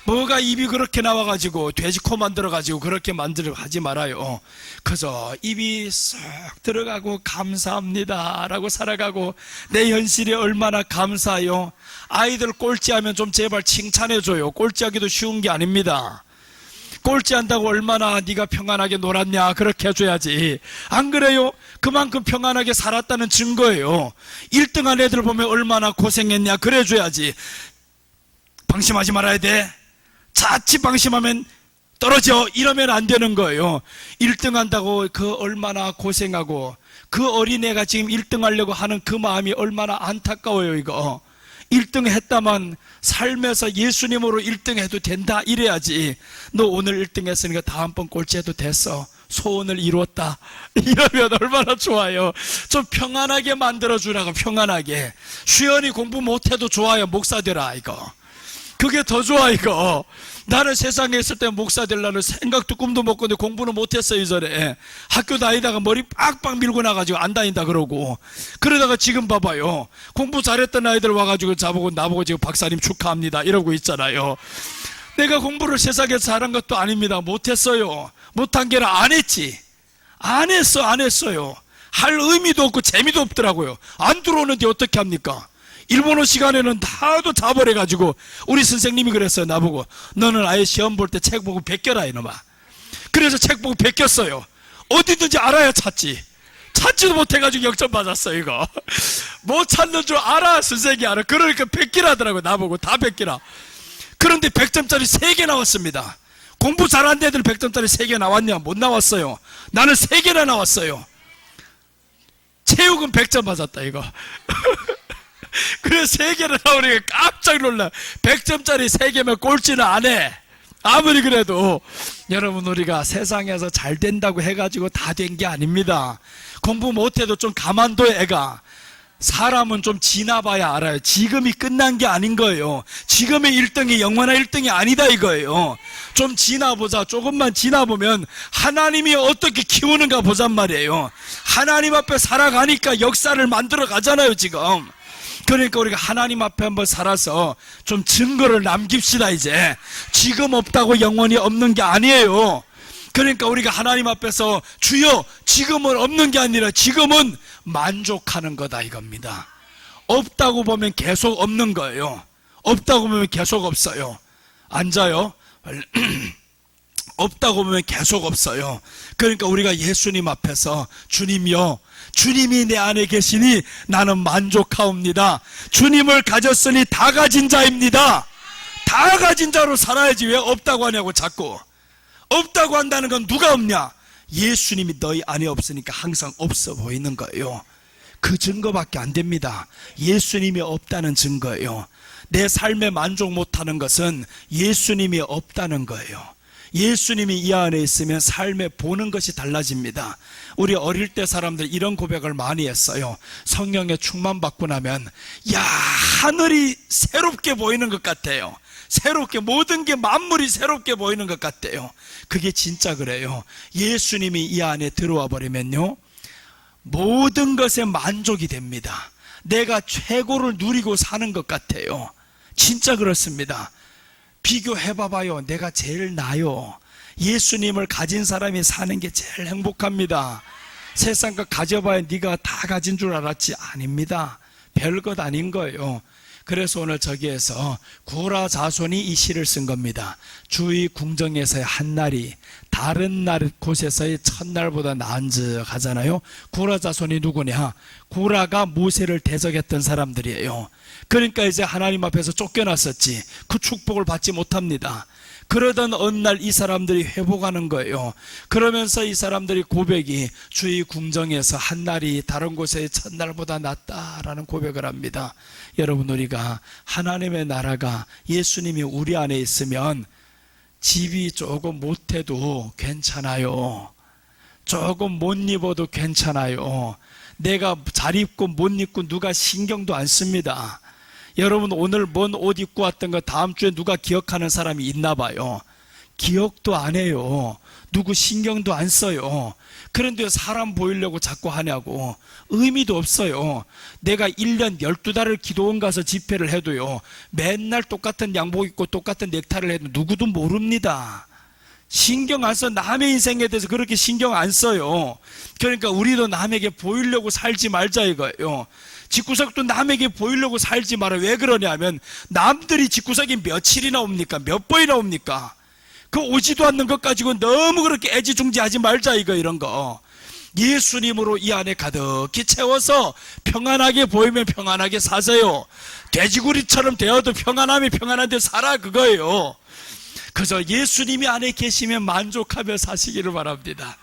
뭐가 입이 그렇게 나와가지고 돼지 코 만들어가지고 그렇게 하지 말아요. 그저 입이 쏙 들어가고 감사합니다 라고 살아가고 내 현실이 얼마나 감사해요. 아이들 꼴찌하면 좀 제발 칭찬해줘요. 꼴찌하기도 쉬운 게 아닙니다. 꼴찌한다고 얼마나 네가 평안하게 놀았냐 그렇게 해줘야지. 안 그래요? 그만큼 평안하게 살았다는 증거예요. 1등한 애들 보면 얼마나 고생했냐 그래줘야지. 방심하지 말아야 돼. 자칫 방심하면 떨어져 이러면 안 되는 거예요. 1등 한다고 그 얼마나 고생하고 그 어린애가 지금 1등 하려고 하는 그 마음이 얼마나 안타까워요. 이거 1등 했다만 삶에서 예수님으로 1등 해도 된다 이래야지. 너 오늘 1등 했으니까 다음번 꼴찌 해도 됐어, 소원을 이루었다 이러면 얼마나 좋아요. 좀 평안하게 만들어주라고. 평안하게. 수연이 공부 못해도 좋아요. 목사 되라 이거. 그게 더 좋아 이거. 나는 세상에 있을 때 목사 되려는 생각도 꿈도 못 꿨는데 공부는 못했어요. 이전에 학교 다니다가 머리 빡빡 밀고 나가지고 안 다닌다 그러고, 그러다가 지금 봐봐요, 공부 잘했던 아이들 와가지고 나보고 지금 박사님 축하합니다 이러고 있잖아요. 내가 공부를 세상에서 잘한 것도 아닙니다. 못했어요. 못한 게 아니라 안 했지. 안 했어요. 할 의미도 없고 재미도 없더라고요. 안 들어오는데 어떻게 합니까? 일본어 시간에는 다도 자버려가지고 우리 선생님이 그랬어요. 나보고 너는 아예 시험 볼 때 책 보고 베껴라 이놈아. 그래서 책 보고 베꼈어요. 어디든지 알아야 찾지도 못해가지고 역전 받았어요. 이거 못 찾는 줄 알아. 선생님이 알아. 그러니까 베끼라더라고요. 나보고 다 베끼라. 그런데 100점짜리 3개 나왔습니다. 공부 잘한 애들 100점짜리 3개 나왔냐? 못 나왔어요. 나는 3개나 나왔어요. 체육은 100점 맞았다 이거. 그래서 3개나 나오니까 깜짝 놀라. 100점짜리 3개면 꼴찌는 안 해. 아무리 그래도 여러분, 우리가 세상에서 잘 된다고 해가지고 다 된 게 아닙니다. 공부 못해도 좀 가만둬. 애가 사람은 좀 지나봐야 알아요. 지금이 끝난 게 아닌 거예요. 지금의 1등이 영원한 1등이 아니다 이거예요. 좀 지나보자. 조금만 지나보면 하나님이 어떻게 키우는가 보잔 말이에요. 하나님 앞에 살아가니까 역사를 만들어 가잖아요 지금. 그러니까 우리가 하나님 앞에 한번 살아서 좀 증거를 남깁시다. 이제 지금 없다고 영원히 없는 게 아니에요. 그러니까 우리가 하나님 앞에서 주여 지금은 없는 게 아니라 지금은 만족하는 거다 이겁니다. 없다고 보면 계속 없는 거예요. 없다고 보면 계속 없어요. 앉아요. 없다고 보면 계속 없어요. 그러니까 우리가 예수님 앞에서 주님이요, 주님이 내 안에 계시니 나는 만족하옵니다. 주님을 가졌으니 다 가진 자입니다. 다 가진 자로 살아야지 왜 없다고 하냐고. 자꾸 없다고 한다는 건 누가 없냐? 예수님이 너희 안에 없으니까 항상 없어 보이는 거예요. 그 증거밖에 안 됩니다. 예수님이 없다는 증거예요. 내 삶에 만족 못하는 것은 예수님이 없다는 거예요. 예수님이 이 안에 있으면 삶에 보는 것이 달라집니다. 우리 어릴 때 사람들 이런 고백을 많이 했어요. 성령의 충만 받고 나면 야, 하늘이 새롭게 보이는 것 같아요. 새롭게, 모든 게 만물이 새롭게 보이는 것 같아요. 그게 진짜 그래요. 예수님이 이 안에 들어와 버리면요, 모든 것에 만족이 됩니다. 내가 최고를 누리고 사는 것 같아요. 진짜 그렇습니다. 비교해봐봐요. 내가 제일 나요. 예수님을 가진 사람이 사는 게 제일 행복합니다. 세상 것 가져봐야 네가 다 가진 줄 알았지. 아닙니다. 별것 아닌 거예요. 그래서 오늘 저기에서 구라 자손이 이 시를 쓴 겁니다. 주의 궁정에서의 한날이 다른 날 곳에서의 첫날보다 나은즉 하잖아요. 구라 자손이 누구냐? 구라가 모세를 대적했던 사람들이에요. 그러니까 이제 하나님 앞에서 쫓겨났었지. 그 축복을 받지 못합니다. 그러던 어느 날 이 사람들이 회복하는 거예요. 그러면서 이 사람들이 고백이 주의 궁정에서 한날이 다른 곳의 첫날보다 낫다라는 고백을 합니다. 여러분, 우리가 하나님의 나라가 예수님이 우리 안에 있으면 집이 조금 못해도 괜찮아요. 조금 못 입어도 괜찮아요. 내가 잘 입고 못 입고 누가 신경도 안 씁니다. 여러분, 오늘 뭔 옷 입고 왔던 거 다음 주에 누가 기억하는 사람이 있나 봐요. 기억도 안 해요. 누구 신경도 안 써요. 그런데 사람 보이려고 자꾸 하냐고. 의미도 없어요. 내가 1년 12달을 기도원 가서 집회를 해도요, 맨날 똑같은 양복 입고 똑같은 넥타이를 해도 누구도 모릅니다. 신경 안 써. 남의 인생에 대해서 그렇게 신경 안 써요. 그러니까 우리도 남에게 보이려고 살지 말자 이거예요. 집구석도 남에게 보이려고 살지 마라. 왜 그러냐면 남들이 집구석이 며칠이나 옵니까? 몇 번이나 옵니까? 그 오지도 않는 것 가지고 너무 그렇게 애지중지하지 말자 이거. 이런 거 예수님으로 이 안에 가득히 채워서 평안하게 보이면 평안하게 사세요. 돼지구리처럼 되어도 평안하면 평안한데 살아, 그거예요. 그래서 예수님이 안에 계시면 만족하며 사시기를 바랍니다.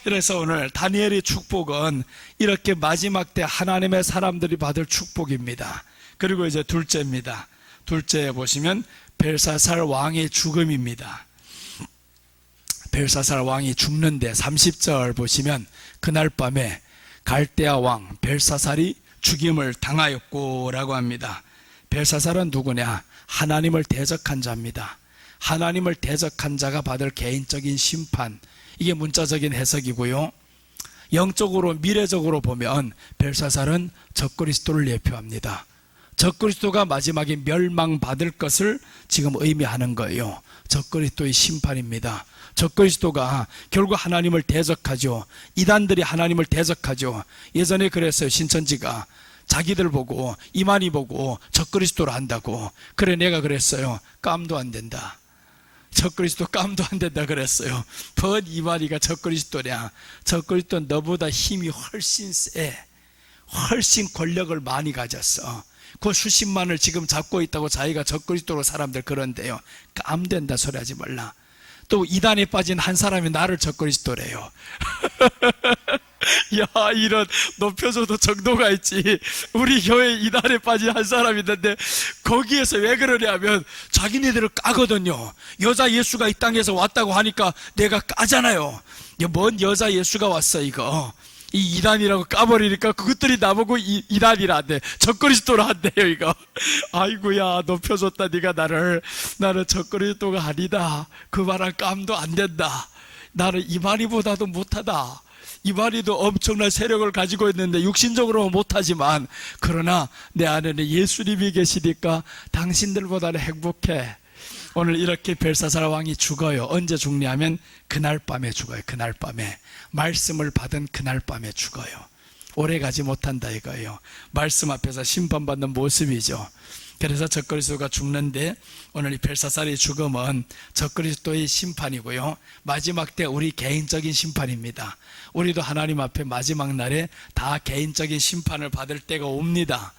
그래서 오늘 다니엘의 축복은 이렇게 마지막 때 하나님의 사람들이 받을 축복입니다. 그리고 이제 둘째입니다. 둘째에 보시면 벨사살 왕의 죽음입니다. 벨사살 왕이 죽는데 30절 보시면 그날 밤에 갈대아 왕 벨사살이 죽임을 당하였고 라고 합니다. 벨사살은 누구냐? 하나님을 대적한 자입니다. 하나님을 대적한 자가 받을 개인적인 심판, 이게 문자적인 해석이고요. 영적으로 미래적으로 보면 벨사살은 적그리스도를 예표합니다. 적그리스도가 마지막에 멸망받을 것을 지금 의미하는 거예요. 적그리스도의 심판입니다. 적그리스도가 결국 하나님을 대적하죠. 이단들이 하나님을 대적하죠. 예전에 그랬어요. 신천지가 자기들 보고 이만희 보고 적그리스도로 한다고. 그래 내가 그랬어요. 깜도 안 된다. 적그리스도 깜도 안 된다 그랬어요. 뭔 이만희가 적그리스도냐. 적그리스도는 너보다 힘이 훨씬 세. 훨씬 권력을 많이 가졌어. 그 수십만을 지금 잡고 있다고 자기가 적그리스도로 사람들 그런데요. 깜 된다 소리 하지 말라. 또 이단에 빠진 한 사람이 나를 적그리스도래요. 야, 이런 높여줘도 정도가 있지. 우리 교회 이단에 빠진 한 사람이 있는데 거기에서 왜 그러냐면 자기네들을 까거든요. 여자 예수가 이 땅에서 왔다고 하니까 내가 까잖아요. 뭔 여자 예수가 왔어 이거. 이 이단이라고 까버리니까 그것들이 나보고 이단이라 한대. 적그리스도라 한대요 이거. 아이고야, 높여줬다 네가 나를. 나는 적그리스도가 아니다. 그 말한 깜도 안 된다. 나는 이만희보다도 못하다. 이만희도 엄청난 세력을 가지고 있는데 육신적으로는 못하지만 그러나 내 안에는 예수님이 계시니까 당신들보다는 행복해. 오늘 이렇게 벨사살 왕이 죽어요. 언제 죽냐면 그날 밤에 죽어요. 그날 밤에. 말씀을 받은 그날 밤에 죽어요. 오래 가지 못한다 이거예요. 말씀 앞에서 심판받는 모습이죠. 그래서 적그리스도가 죽는데 오늘 이 벨사살의 죽음은 적그리스도의 심판이고요. 마지막 때 우리 개인적인 심판입니다. 우리도 하나님 앞에 마지막 날에 다 개인적인 심판을 받을 때가 옵니다.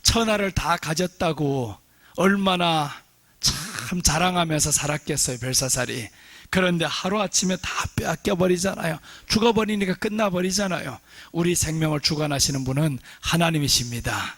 천하를 다 가졌다고 얼마나 참 자랑하면서 살았겠어요 벨사살이. 그런데 하루아침에 다 빼앗겨버리잖아요. 죽어버리니까 끝나버리잖아요. 우리 생명을 주관하시는 분은 하나님이십니다.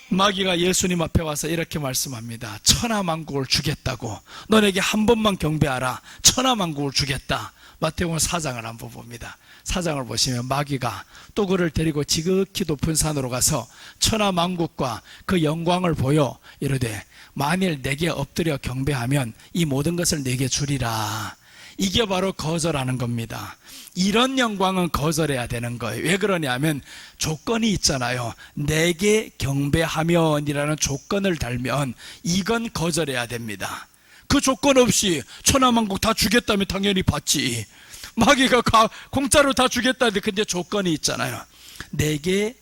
마귀가 예수님 앞에 와서 이렇게 말씀합니다. 천하만국을 주겠다고. 너에게 한 번만 경배하라. 천하만국을 주겠다. 마태복음 4장을 한번 봅니다. 4장을 보시면 마귀가 또 그를 데리고 지극히 높은 산으로 가서 천하만국과 그 영광을 보여 이르되 만일 내게 엎드려 경배하면 이 모든 것을 내게 주리라. 이게 바로 거절하는 겁니다. 이런 영광은 거절해야 되는 거예요. 왜 그러냐면 조건이 있잖아요. 내게 경배하면이라는 조건을 달면 이건 거절해야 됩니다. 그 조건 없이 천하만국 다 주겠다면 당연히 받지. 마귀가 공짜로 다 주겠다는데 근데 조건이 있잖아요. 내게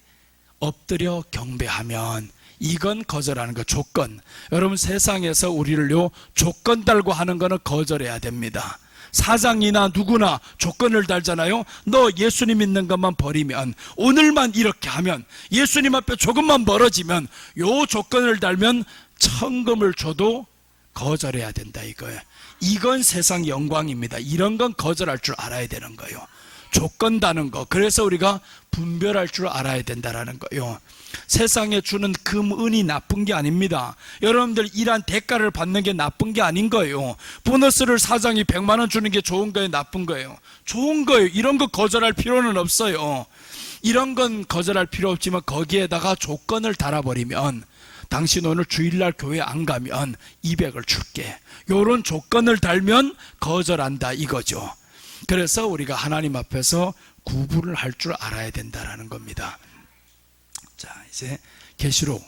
엎드려 경배하면 이건 거절하는 거. 조건. 여러분 세상에서 우리를요 조건 달고 하는 거는 거절해야 됩니다. 사장이나 누구나 조건을 달잖아요. 너 예수님 믿는 것만 버리면, 오늘만 이렇게 하면, 예수님 앞에 조금만 멀어지면, 요 조건을 달면 천금을 줘도 거절해야 된다 이거예요. 이건 세상 영광입니다. 이런 건 거절할 줄 알아야 되는 거예요. 조건 다는 거. 그래서 우리가 분별할 줄 알아야 된다라는 거예요. 세상에 주는 금, 은이 나쁜 게 아닙니다. 여러분들 일한 대가를 받는 게 나쁜 게 아닌 거예요. 보너스를 사장이 100만 원 주는 게 좋은 거예요, 나쁜 거예요? 좋은 거예요. 이런 거 거절할 필요는 없어요. 이런 건 거절할 필요 없지만 거기에다가 조건을 달아버리면, 당신 오늘 주일날 교회 안 가면 200을 줄게. 이런 조건을 달면 거절한다 이거죠. 그래서 우리가 하나님 앞에서 구분을 할 줄 알아야 된다는 겁니다. 자, 이제 계시록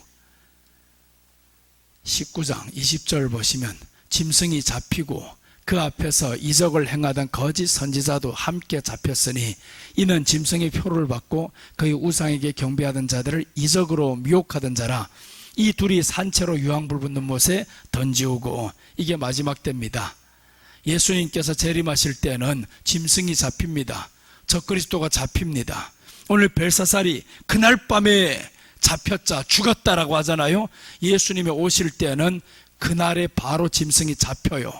19장 20절 보시면 짐승이 잡히고 그 앞에서 이적을 행하던 거짓 선지자도 함께 잡혔으니 이는 짐승의 표를 받고 그의 우상에게 경배하던 자들을 이적으로 미혹하던 자라. 이 둘이 산채로 유황불 붙는 못에 던지우고. 이게 마지막 때입니다. 예수님께서 재림하실 때는 짐승이 잡힙니다. 적그리스도가 잡힙니다. 오늘 벨사살이 그날 밤에 잡혔자 죽었다라고 하잖아요. 예수님이 오실 때는 그날에 바로 짐승이 잡혀요.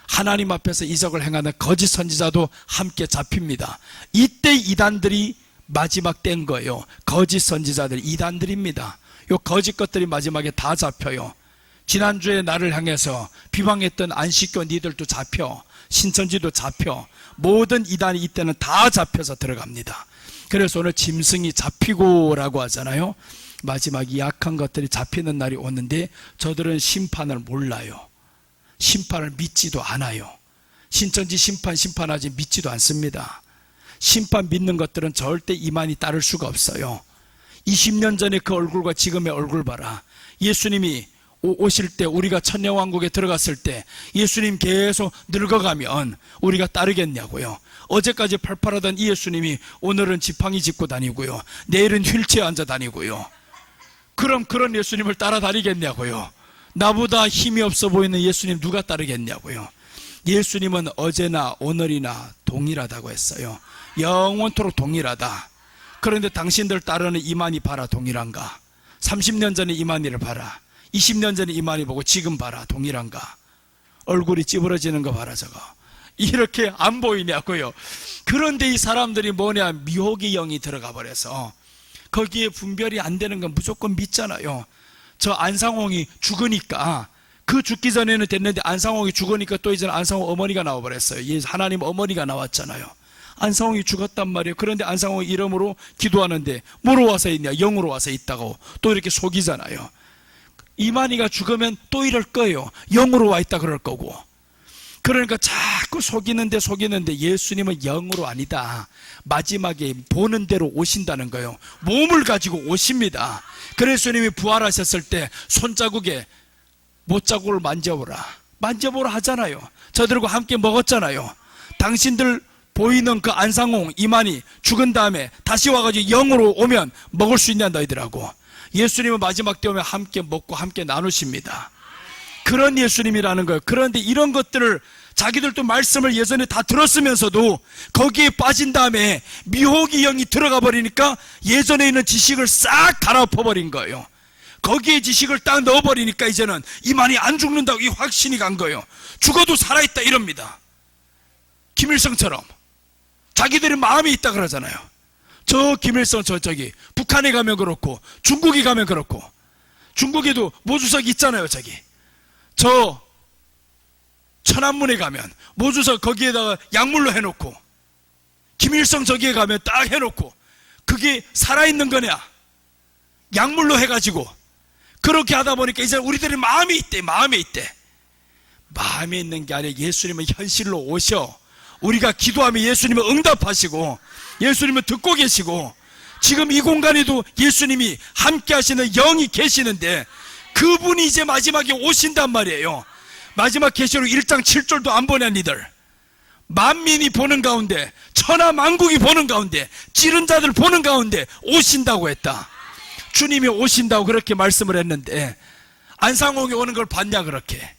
하나님 앞에서 이적을 행하는 거짓 선지자도 함께 잡힙니다. 이때 이단들이 마지막 때인 거예요. 거짓 선지자들 이단들입니다. 요 거짓 것들이 마지막에 다 잡혀요. 지난주에 나를 향해서 비방했던 안식교 니들도 잡혀, 신천지도 잡혀, 모든 이단이 이때는 다 잡혀서 들어갑니다. 그래서 오늘 짐승이 잡히고 라고 하잖아요. 마지막 이 약한 것들이 잡히는 날이 오는데 저들은 심판을 몰라요. 심판을 믿지도 않아요. 신천지 심판하지 믿지도 않습니다. 심판 믿는 것들은 절대 이만이 따를 수가 없어요. 20년 전에 그 얼굴과 지금의 얼굴 봐라. 예수님이 오실 때, 우리가 천년왕국에 들어갔을 때 예수님 계속 늙어가면 우리가 따르겠냐고요. 어제까지 팔팔하던 이 예수님이 오늘은 지팡이 짚고 다니고요, 내일은 휠체어 앉아 다니고요. 그럼 그런 예수님을 따라다니겠냐고요. 나보다 힘이 없어 보이는 예수님 누가 따르겠냐고요. 예수님은 어제나 오늘이나 동일하다고 했어요. 영원토록 동일하다. 그런데 당신들 따르는 이만희 봐라, 동일한가? 30년 전에 이만희를 봐라, 20년 전에 이만희 보고 지금 봐라, 동일한가? 얼굴이 찌부러지는 거 봐라, 저거. 이렇게 안 보이냐고요. 그런데 이 사람들이 뭐냐, 미혹의 영이 들어가 버려서 거기에 분별이 안 되는 건 무조건 믿잖아요. 저 안상홍이 죽으니까, 그 죽기 전에는 됐는데 안상홍이 죽으니까 또 이제는 안상홍 어머니가 나와버렸어요. 하나님 어머니가 나왔잖아요. 안상홍이 죽었단 말이에요. 그런데 안상홍 이름으로 기도하는데 뭐로 와서 있냐? 영으로 와서 있다고 또 이렇게 속이잖아요. 이만희가 죽으면 또 이럴 거예요. 영으로 와 있다 그럴 거고. 그러니까 자꾸 속이는데 예수님은 영으로 아니다. 마지막에 보는 대로 오신다는 거예요. 몸을 가지고 오십니다. 그래서 예수님이 부활하셨을 때 손자국에 못자국을 만져보라 하잖아요. 저들과 함께 먹었잖아요. 당신들 보이는 그 안상홍, 이만희 죽은 다음에 다시 와가지고 영으로 오면 먹을 수 있냐 너희들하고. 예수님은 마지막 때 오면 함께 먹고 함께 나누십니다. 그런 예수님이라는 거예요. 그런데 이런 것들을 자기들도 말씀을 예전에 다 들었으면서도 거기에 빠진 다음에 미혹의 영이 들어가 버리니까 예전에 있는 지식을 싹 갈아엎어버린 거예요. 거기에 지식을 딱 넣어버리니까 이제는 이만희 안 죽는다고 이 확신이 간 거예요. 죽어도 살아있다 이럽니다. 김일성처럼 자기들이 마음이 있다 그러잖아요. 저 김일성 저기 북한에 가면 그렇고 중국에 가면 그렇고, 중국에도 모주석 있잖아요. 저 천안문에 가면 모주석 거기에다가 약물로 해놓고, 김일성 저기에 가면 딱 해놓고, 그게 살아있는 거냐 약물로 해가지고 그렇게 하다 보니까 이제 우리들이 마음이 있대. 마음에 있는 게 아니라 예수님은 현실로 오셔. 우리가 기도하면 예수님은 응답하시고 예수님은 듣고 계시고, 지금 이 공간에도 예수님이 함께 하시는 영이 계시는데 그분이 이제 마지막에 오신단 말이에요. 마지막 계시록 1장 7절도 안 보냐 니들. 만민이 보는 가운데, 천하만국이 보는 가운데, 찌른 자들 보는 가운데 오신다고 했다. 주님이 오신다고 그렇게 말씀을 했는데 안상홍이 오는 걸 봤냐? 그렇게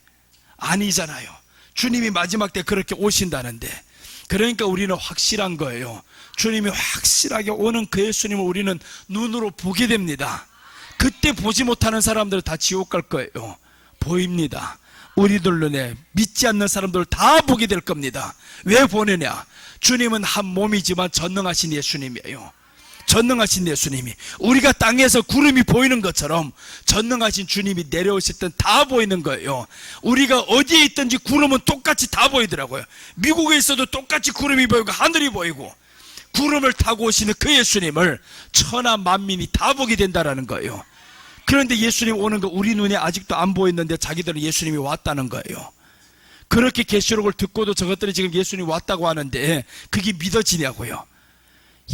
아니잖아요. 주님이 마지막 때 그렇게 오신다는데. 그러니까 우리는 확실한 거예요. 주님이 확실하게 오는 그 예수님을 우리는 눈으로 보게 됩니다. 그때 보지 못하는 사람들은 다 지옥 갈 거예요. 보입니다. 우리들 눈에 믿지 않는 사람들 다 보게 될 겁니다. 왜 보느냐? 주님은 한 몸이지만 전능하신 예수님이에요. 전능하신 예수님이, 우리가 땅에서 구름이 보이는 것처럼 전능하신 주님이 내려오실 땐 다 보이는 거예요. 우리가 어디에 있든지 구름은 똑같이 다 보이더라고요. 미국에 있어도 똑같이 구름이 보이고 하늘이 보이고, 구름을 타고 오시는 그 예수님을 천하 만민이 다 보게 된다라는 거예요. 그런데 예수님 오는 거 우리 눈에 아직도 안 보이는데 자기들은 예수님이 왔다는 거예요. 그렇게 계시록을 듣고도 저것들이 지금 예수님이 왔다고 하는데 그게 믿어지냐고요.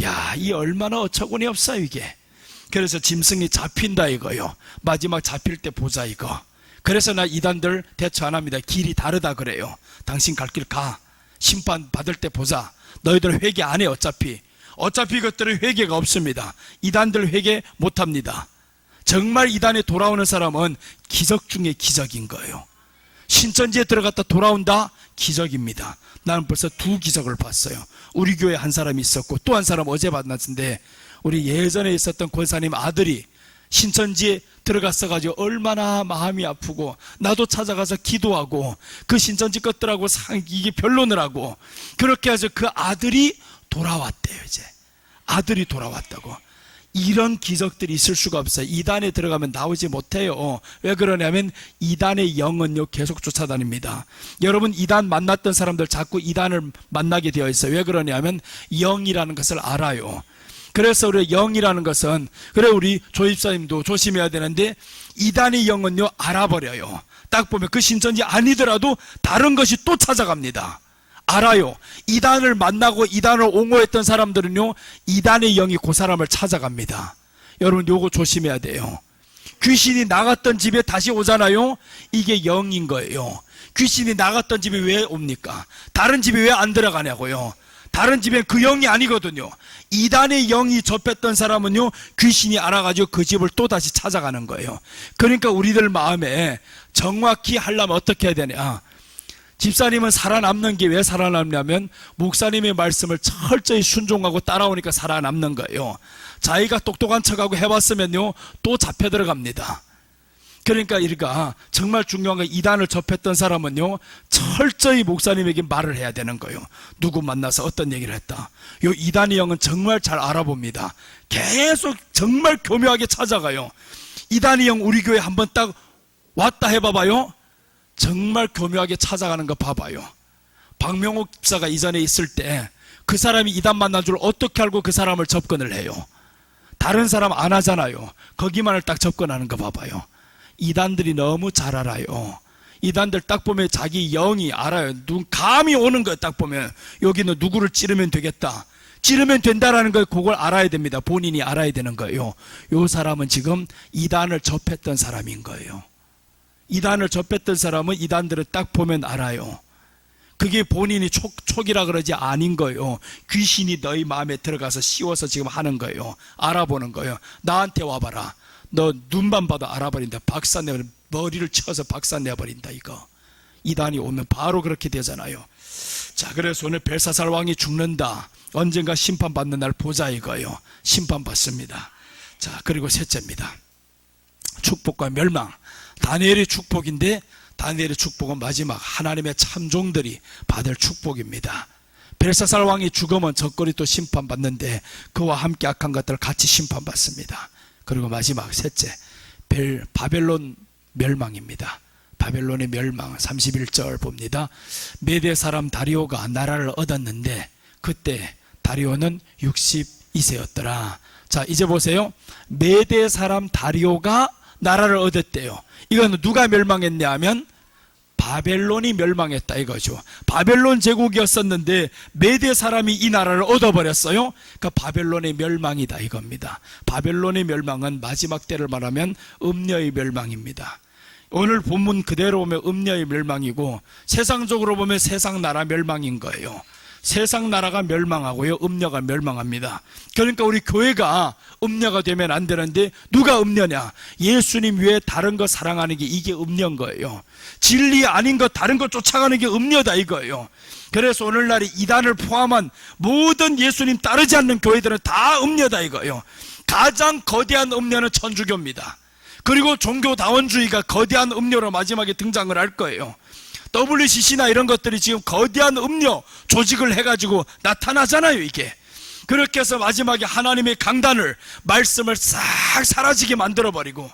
야, 이 얼마나 어처구니 없어요 이게. 그래서 짐승이 잡힌다 이거요. 마지막 잡힐 때 보자 이거. 그래서 나 이단들 대처 안 합니다. 길이 다르다 그래요. 당신 갈 길 가. 심판 받을 때 보자. 너희들 회개 안 해. 어차피 그것들은 회개가 없습니다. 이단들 회개 못 합니다. 정말 이단에 돌아오는 사람은 기적 중에 기적인 거예요. 신천지에 들어갔다 돌아온다? 기적입니다. 나는 벌써 2기적을 봤어요. 우리 교회 한 사람이 있었고 또 한 사람 어제 만났는데, 우리 예전에 있었던 권사님 아들이 신천지에 들어갔어가지고 얼마나 마음이 아프고, 나도 찾아가서 기도하고 그 신천지 것들하고 이게 변론을 하고 그렇게 해서 그 아들이 돌아왔대요. 이제 아들이 돌아왔다고. 이런 기적들이 있을 수가 없어요. 이단에 들어가면 나오지 못해요. 왜 그러냐면 이단의 영은요 계속 쫓아다닙니다. 여러분 이단 만났던 사람들 자꾸 이단을 만나게 되어 있어요. 왜 그러냐면 영이라는 것을 알아요. 그래서 우리 영이라는 것은, 그래 우리 조집사님도 조심해야 되는데, 이단의 영은요 알아버려요. 딱 보면 그 신천지 아니더라도 다른 것이 또 찾아갑니다. 알아요. 이단을 만나고 이단을 옹호했던 사람들은요, 이단의 영이 그 사람을 찾아갑니다. 여러분 요거 조심해야 돼요. 귀신이 나갔던 집에 다시 오잖아요. 이게 영인 거예요. 귀신이 나갔던 집에 왜 옵니까? 다른 집에 왜 안 들어가냐고요. 다른 집엔 그 영이 아니거든요. 이단의 영이 접했던 사람은요, 귀신이 알아가지고 그 집을 또 다시 찾아가는 거예요. 그러니까 우리들 마음에 정확히 하려면 어떻게 해야 되냐. 집사님은 살아남는 게 왜 살아남냐면 목사님의 말씀을 철저히 순종하고 따라오니까 살아남는 거예요. 자기가 똑똑한 척하고 해봤으면요 또 잡혀 들어갑니다. 그러니까 우리가 정말 중요한 건, 이단을 접했던 사람은요 철저히 목사님에게 말을 해야 되는 거예요. 누구 만나서 어떤 얘기를 했다. 요 이단의 영은 정말 잘 알아봅니다. 계속 정말 교묘하게 찾아가요. 이단의 영 우리 교회 한번 딱 왔다 해봐봐요. 정말 교묘하게 찾아가는 거 봐봐요. 박명옥 집사가 이전에 있을 때 그 사람이 이단 만난 줄 어떻게 알고 그 사람을 접근을 해요? 다른 사람 안 하잖아요. 거기만을 딱 접근하는 거 봐봐요. 이단들이 너무 잘 알아요. 이단들 딱 보면 자기 영이 알아요. 눈 감이 오는 거예요. 딱 보면 여기는 누구를 찌르면 되겠다, 찌르면 된다라는 걸 그걸 알아야 됩니다. 본인이 알아야 되는 거예요. 요 사람은 지금 이단을 접했던 사람인 거예요. 이단을 접했던 사람은 이단들을 딱 보면 알아요. 그게 본인이 촉이라 그러지 아닌 거예요. 귀신이 너희 마음에 들어가서 씌워서 지금 하는 거예요. 알아보는 거예요. 나한테 와봐라. 너 눈만 봐도 알아버린다. 박사내 머리를 쳐서 박사내버린다. 이거 이단이 오면 바로 그렇게 되잖아요. 자, 그래서 오늘 벨사살 왕이 죽는다, 언젠가 심판받는 날 보자 이거예요. 심판받습니다. 자, 그리고 셋째입니다. 축복과 멸망. 다니엘의 축복인데, 다니엘의 축복은 마지막 하나님의 참종들이 받을 축복입니다. 벨사살 왕이 죽으면 적거리 또 심판받는데 그와 함께 악한 것들 같이 심판받습니다. 그리고 마지막 셋째, 바벨론 멸망입니다. 바벨론의 멸망. 31절 봅니다. 메대 사람 다리오가 나라를 얻었는데 그때 다리오는 62세였더라. 자, 이제 보세요. 메대 사람 다리오가 나라를 얻었대요. 이건 누가 멸망했냐 하면 바벨론이 멸망했다 이거죠. 바벨론 제국이었었는데 메대 사람이 이 나라를 얻어버렸어요. 그러니까 바벨론의 멸망이다 이겁니다. 바벨론의 멸망은 마지막 때를 말하면 음녀의 멸망입니다. 오늘 본문 그대로 보면 음녀의 멸망이고, 세상적으로 보면 세상 나라 멸망인 거예요. 세상 나라가 멸망하고요, 음녀가 멸망합니다. 그러니까 우리 교회가 음녀가 되면 안 되는데, 누가 음녀냐? 예수님 외에 다른 거 사랑하는 게 이게 음녀인 거예요. 진리 아닌 거 다른 거 쫓아가는 게 음녀다 이거예요. 그래서 오늘날이 이단을 포함한 모든 예수님 따르지 않는 교회들은 다 음녀다 이거예요. 가장 거대한 음녀는 천주교입니다. 그리고 종교다원주의가 거대한 음료로 마지막에 등장을 할 거예요. WCC나 이런 것들이 지금 거대한 음료 조직을 해가지고 나타나잖아요 이게. 그렇게 해서 마지막에 하나님의 강단을, 말씀을 싹 사라지게 만들어버리고,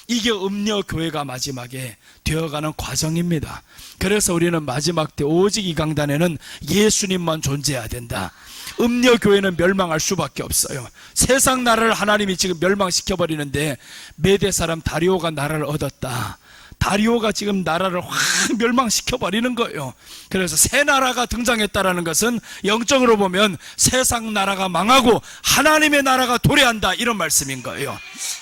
이게 음료 교회가 마지막에 되어가는 과정입니다. 그래서 우리는 마지막 때 오직 이 강단에는 예수님만 존재해야 된다. 음료 교회는 멸망할 수밖에 없어요. 세상 나라를 하나님이 지금 멸망시켜버리는데, 메대 사람 다리오가 나라를 얻었다. 다리오가 지금 나라를 확 멸망시켜버리는 거예요. 그래서 새 나라가 등장했다는 것은 영적으로 보면 세상 나라가 망하고 하나님의 나라가 도래한다, 이런 말씀인 거예요.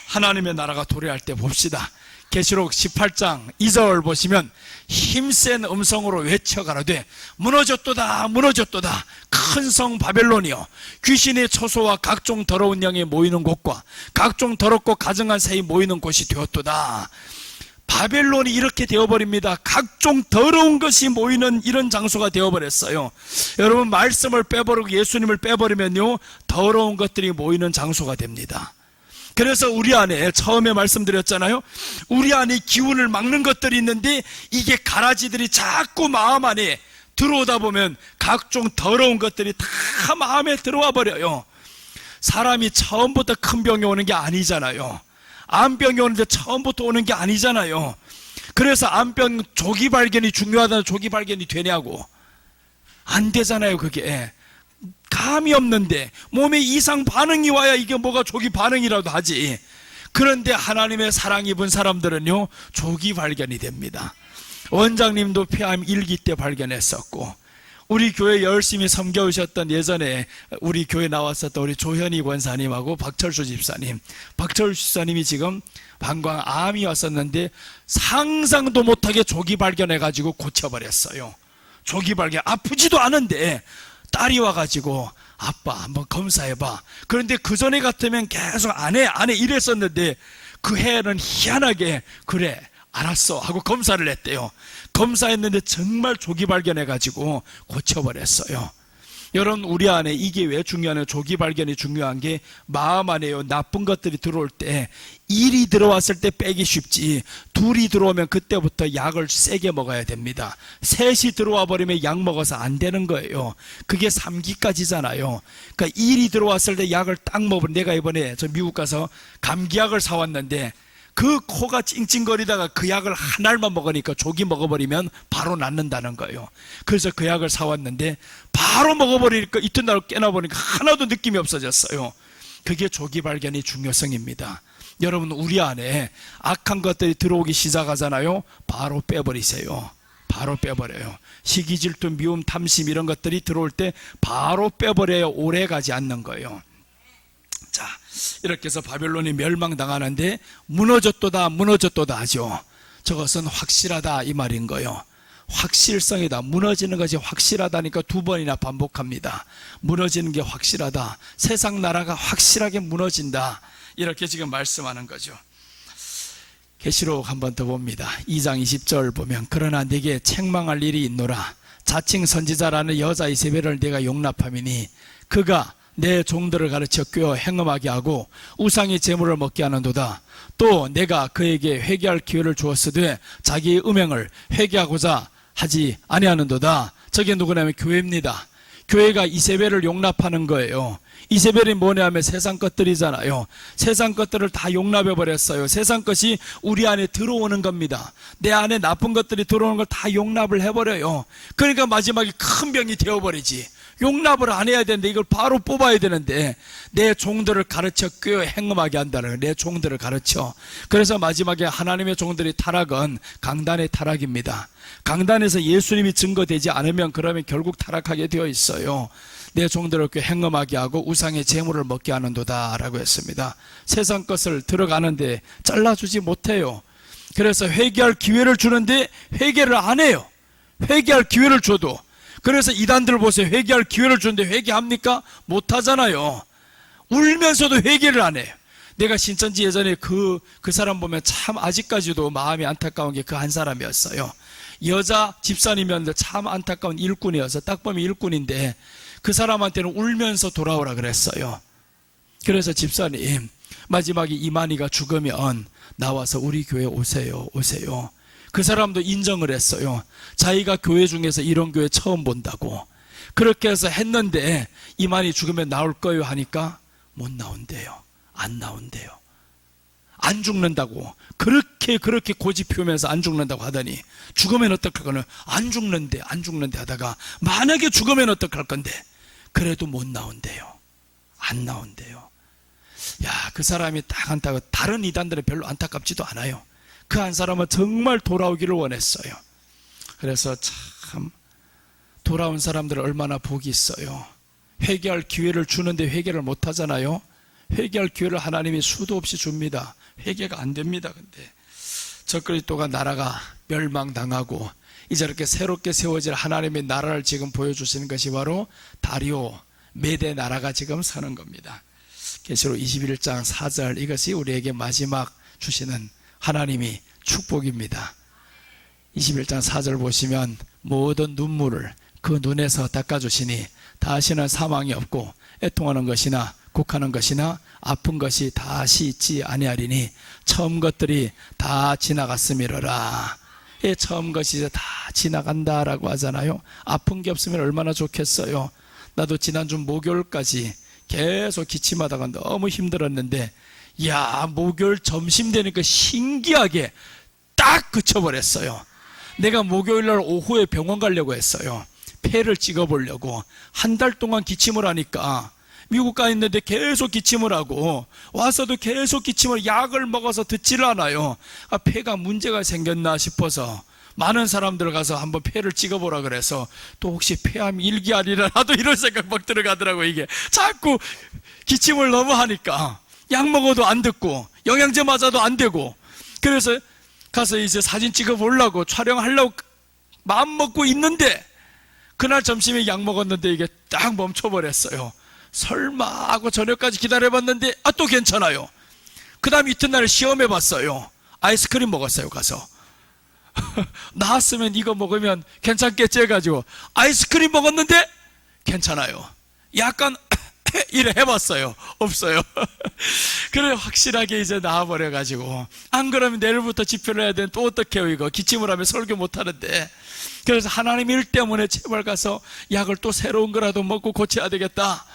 하나님의 나라가 도래할 때 봅시다. 계시록 18장 2절 보시면 힘센 음성으로 외쳐가라되 무너졌도다 무너졌도다 큰 성 바벨론이여, 귀신의 처소와 각종 더러운 영이 모이는 곳과 각종 더럽고 가증한 새이 모이는 곳이 되었도다. 바벨론이 이렇게 되어버립니다. 각종 더러운 것이 모이는 이런 장소가 되어버렸어요. 여러분, 말씀을 빼버리고 예수님을 빼버리면요, 더러운 것들이 모이는 장소가 됩니다. 그래서 우리 안에, 처음에 말씀드렸잖아요, 우리 안에 기운을 막는 것들이 있는데 이게 가라지들이 자꾸 마음 안에 들어오다 보면 각종 더러운 것들이 다 마음에 들어와 버려요. 사람이 처음부터 큰 병이 오는 게 아니잖아요. 암병이 오는데 처음부터 오는 게 아니잖아요. 그래서 암병 조기 발견이 중요하다는, 조기 발견이 되냐고. 안 되잖아요 그게. 감이 없는데 몸에 이상 반응이 와야 이게 뭐가 조기 반응이라도 하지. 그런데 하나님의 사랑 입은 사람들은요, 조기 발견이 됩니다. 원장님도 폐암 1기 때 발견했었고, 우리 교회 열심히 섬겨오셨던 예전에 우리 교회 나왔었던 우리 조현희 권사님하고 박철수 집사님, 박철수 집사님이 지금 방광암이 왔었는데 상상도 못하게 조기 발견해가지고 고쳐버렸어요. 조기 발견, 아프지도 않은데 딸이 와가지고 아빠 한번 검사해봐. 그런데 그 전에 같으면 계속 안 해 이랬었는데 그 해는 희한하게 그래 알았어 하고 검사를 했대요. 검사했는데 정말 조기 발견해가지고 고쳐버렸어요. 여러분, 우리 안에 이게 왜 중요하냐, 조기 발견이 중요한 게 마음 안에요, 나쁜 것들이 들어올 때 1이 들어왔을 때 빼기 쉽지, 2이 들어오면 그때부터 약을 세게 먹어야 됩니다. 3이 들어와 버리면 약 먹어서 안 되는 거예요. 그게 3기까지잖아요. 그러니까 1이 들어왔을 때 약을 딱 먹으면, 내가 이번에 저 미국 가서 감기약을 사왔는데 그 코가 찡찡거리다가 그 약을 한 알만 먹으니까 조기 먹어버리면 바로 낫는다는 거예요. 그래서 그 약을 사왔는데 바로 먹어버리니까 이튿날 깨나보니까 하나도 느낌이 없어졌어요. 그게 조기 발견의 중요성입니다. 여러분, 우리 안에 악한 것들이 들어오기 시작하잖아요. 바로 빼버리세요. 바로 빼버려요. 시기, 질투, 미움, 탐심 이런 것들이 들어올 때 바로 빼버려야 오래 가지 않는 거예요. 자, 이렇게 해서 바벨론이 멸망당하는데 무너졌도다 하죠. 저것은 확실하다 이 말인 거예요. 확실성이다. 무너지는 것이 확실하다니까 2번이나 반복합니다. 무너지는 게 확실하다. 세상 나라가 확실하게 무너진다. 이렇게 지금 말씀하는 거죠. 계시록 한 번 더 봅니다. 2장 20절 보면, 그러나 네게 책망할 일이 있노라. 자칭 선지자라는 여자 이세벨을 내가 용납함이니 그가 내 종들을 가르쳐 꿰어 행음하게 하고 우상의 재물을 먹게 하는도다. 또 내가 그에게 회개할 기회를 주었으되 자기의 음행을 회개하고자 하지 아니하는도다. 저게 누구냐면 교회입니다. 교회가 이세벨을 용납하는 거예요. 이세벨이 뭐냐면 세상 것들이잖아요. 세상 것들을 다 용납해버렸어요. 세상 것이 우리 안에 들어오는 겁니다. 내 안에 나쁜 것들이 들어오는 걸 다 용납을 해버려요. 그러니까 마지막에 큰 병이 되어버리지. 용납을 안 해야 되는데 이걸 바로 뽑아야 되는데 내 종들을 가르쳐 꿰어 행음하게 한다는 거예요. 내 종들을 가르쳐. 그래서 마지막에 하나님의 종들의 타락은 강단의 타락입니다. 강단에서 예수님이 증거되지 않으면 그러면 결국 타락하게 되어 있어요. 내 종들을 꽤 행음하게 하고 우상의 재물을 먹게 하는도다 라고 했습니다. 세상 것을 들어가는데 잘라주지 못해요. 그래서 회개할 기회를 주는데 회개를 안 해요. 회개할 기회를 줘도. 그래서 이단들 보세요. 회개할 기회를 주는데 회개합니까? 못하잖아요. 울면서도 회개를 안 해요. 내가 신천지 예전에 그 사람 보면 참 아직까지도 마음이 안타까운 게 그 한 사람이었어요. 여자 집사님이었는데 참 안타까운 일꾼이어서 딱 보면 일꾼인데 그 사람한테는 울면서 돌아오라 그랬어요. 그래서 집사님, 마지막에 이만희가 죽으면 나와서 우리 교회 오세요. 그 사람도 인정을 했어요. 자기가 교회 중에서 이런 교회 처음 본다고. 그렇게 해서 했는데 이만희 죽으면 나올 거예요 하니까 못 나온대요. 안 나온대요. 안 죽는다고. 그렇게 고집 피우면서 안 죽는다고 하더니 죽으면 어떡할 거는 안 죽는데 하다가 만약에 죽으면 어떡할 건데 그래도 못 나온대요. 안 나온대요. 야, 그 사람이 딱 안타깝고 다른 이단들은 별로 안타깝지도 않아요. 그 한 사람은 정말 돌아오기를 원했어요. 그래서 참 돌아온 사람들은 얼마나 복이 있어요. 회개할 기회를 주는데 회개를 못 하잖아요. 회개할 기회를 하나님이 수도 없이 줍니다. 회개가 안 됩니다. 근데 저 그리스도가 나라가 멸망당하고 이제 이렇게 새롭게 세워질 하나님의 나라를 지금 보여주시는 것이 바로 다리오 메대 나라가 지금 서는 겁니다. 계시록 21장 4절, 이것이 우리에게 마지막 주시는 하나님이 축복입니다. 21장 4절 보시면 모든 눈물을 그 눈에서 닦아주시니 다시는 사망이 없고 애통하는 것이나 곡하는 것이나 아픈 것이 다시 있지 아니하리니 처음 것들이 다 지나갔음이로라. 처음 것이 이제 다 지나간다라고 하잖아요. 아픈 게 없으면 얼마나 좋겠어요. 나도 지난주 목요일까지 계속 기침하다가 너무 힘들었는데 목요일 점심 되니까 신기하게 딱 그쳐버렸어요. 내가 목요일날 오후에 병원 가려고 했어요. 폐를 찍어보려고 한 달 동안 기침을 하니까 미국 가 있는데 계속 기침을 하고 와서도 계속 기침을 약을 먹어서 듣지를 않아요. 폐가 문제가 생겼나 싶어서 많은 사람들 가서 한번 폐를 찍어보라 그래서 또 혹시 폐암 일기아니라 나도 이런 생각 막 들어가더라고. 이게 자꾸 기침을 너무 하니까 약 먹어도 안 듣고 영양제 맞아도 안 되고, 그래서 가서 이제 사진 찍어보려고 촬영하려고 마음 먹고 있는데 그날 점심에 약 먹었는데 이게 딱 멈춰버렸어요. 설마 하고 저녁까지 기다려봤는데 또 괜찮아요. 그 다음 이튿날 시험해봤어요. 아이스크림 먹었어요. 가서 나왔으면 이거 먹으면 괜찮겠지 해가지고 아이스크림 먹었는데 괜찮아요. 약간 이래 해봤어요. 없어요. 그래 확실하게 이제 나와버려가지고, 안 그러면 내일부터 집회를 해야 되는 또 어떡해요. 이거 기침을 하면 설교 못하는데. 그래서 하나님 일 때문에 제발 가서 약을 또 새로운 거라도 먹고 고쳐야 되겠다,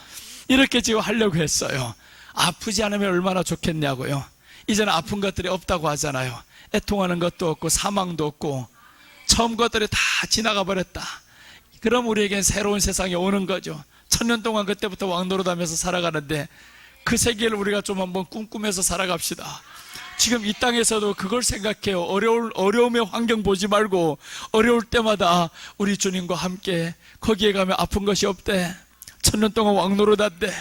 이렇게 지금 하려고 했어요. 아프지 않으면 얼마나 좋겠냐고요. 이제는 아픈 것들이 없다고 하잖아요. 애통하는 것도 없고 사망도 없고 처음 것들이 다 지나가 버렸다. 그럼 우리에겐 새로운 세상이 오는 거죠. 1000년 동안 그때부터 왕노릇하면서 살아가는데 그 세계를 우리가 좀 한번 꿈꾸면서 살아갑시다. 지금 이 땅에서도 그걸 생각해요. 어려움의 환경 보지 말고 어려울 때마다 우리 주님과 함께 거기에 가면 아픈 것이 없대. 1000년 동안 왕노릇한대.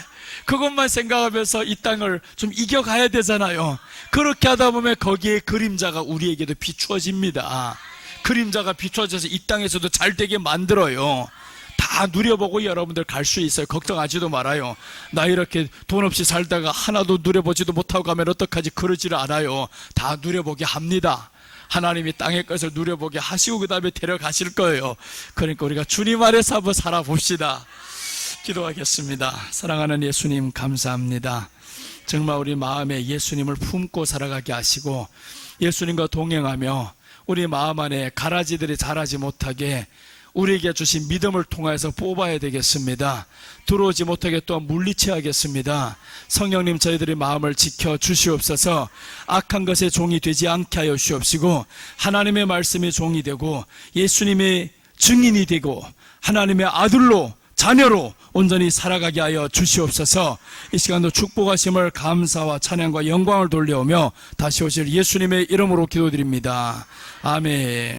그것만 생각하면서 이 땅을 좀 이겨가야 되잖아요. 그렇게 하다 보면 거기에 그림자가 우리에게도 비추어집니다. 그림자가 비추어져서 이 땅에서도 잘 되게 만들어요. 다 누려보고 여러분들 갈 수 있어요. 걱정하지도 말아요. 나 이렇게 돈 없이 살다가 하나도 누려보지도 못하고 가면 어떡하지, 그러지를 않아요. 다 누려보게 합니다. 하나님이 땅의 것을 누려보게 하시고 그 다음에 데려가실 거예요. 그러니까 우리가 주님 아래서 한번 살아봅시다. 기도하겠습니다. 사랑하는 예수님, 감사합니다. 정말 우리 마음에 예수님을 품고 살아가게 하시고 예수님과 동행하며 우리 마음 안에 가라지들이 자라지 못하게 우리에게 주신 믿음을 통해서 뽑아야 되겠습니다. 들어오지 못하게 또한 물리쳐야겠습니다. 성령님, 저희들의 마음을 지켜 주시옵소서. 악한 것의 종이 되지 않게 하여 주시옵시고 하나님의 말씀의 종이 되고 예수님의 증인이 되고 하나님의 아들로 자녀로 온전히 살아가게 하여 주시옵소서. 이 시간도 축복하심을 감사와 찬양과 영광을 돌려오며 다시 오실 예수님의 이름으로 기도드립니다. 아멘.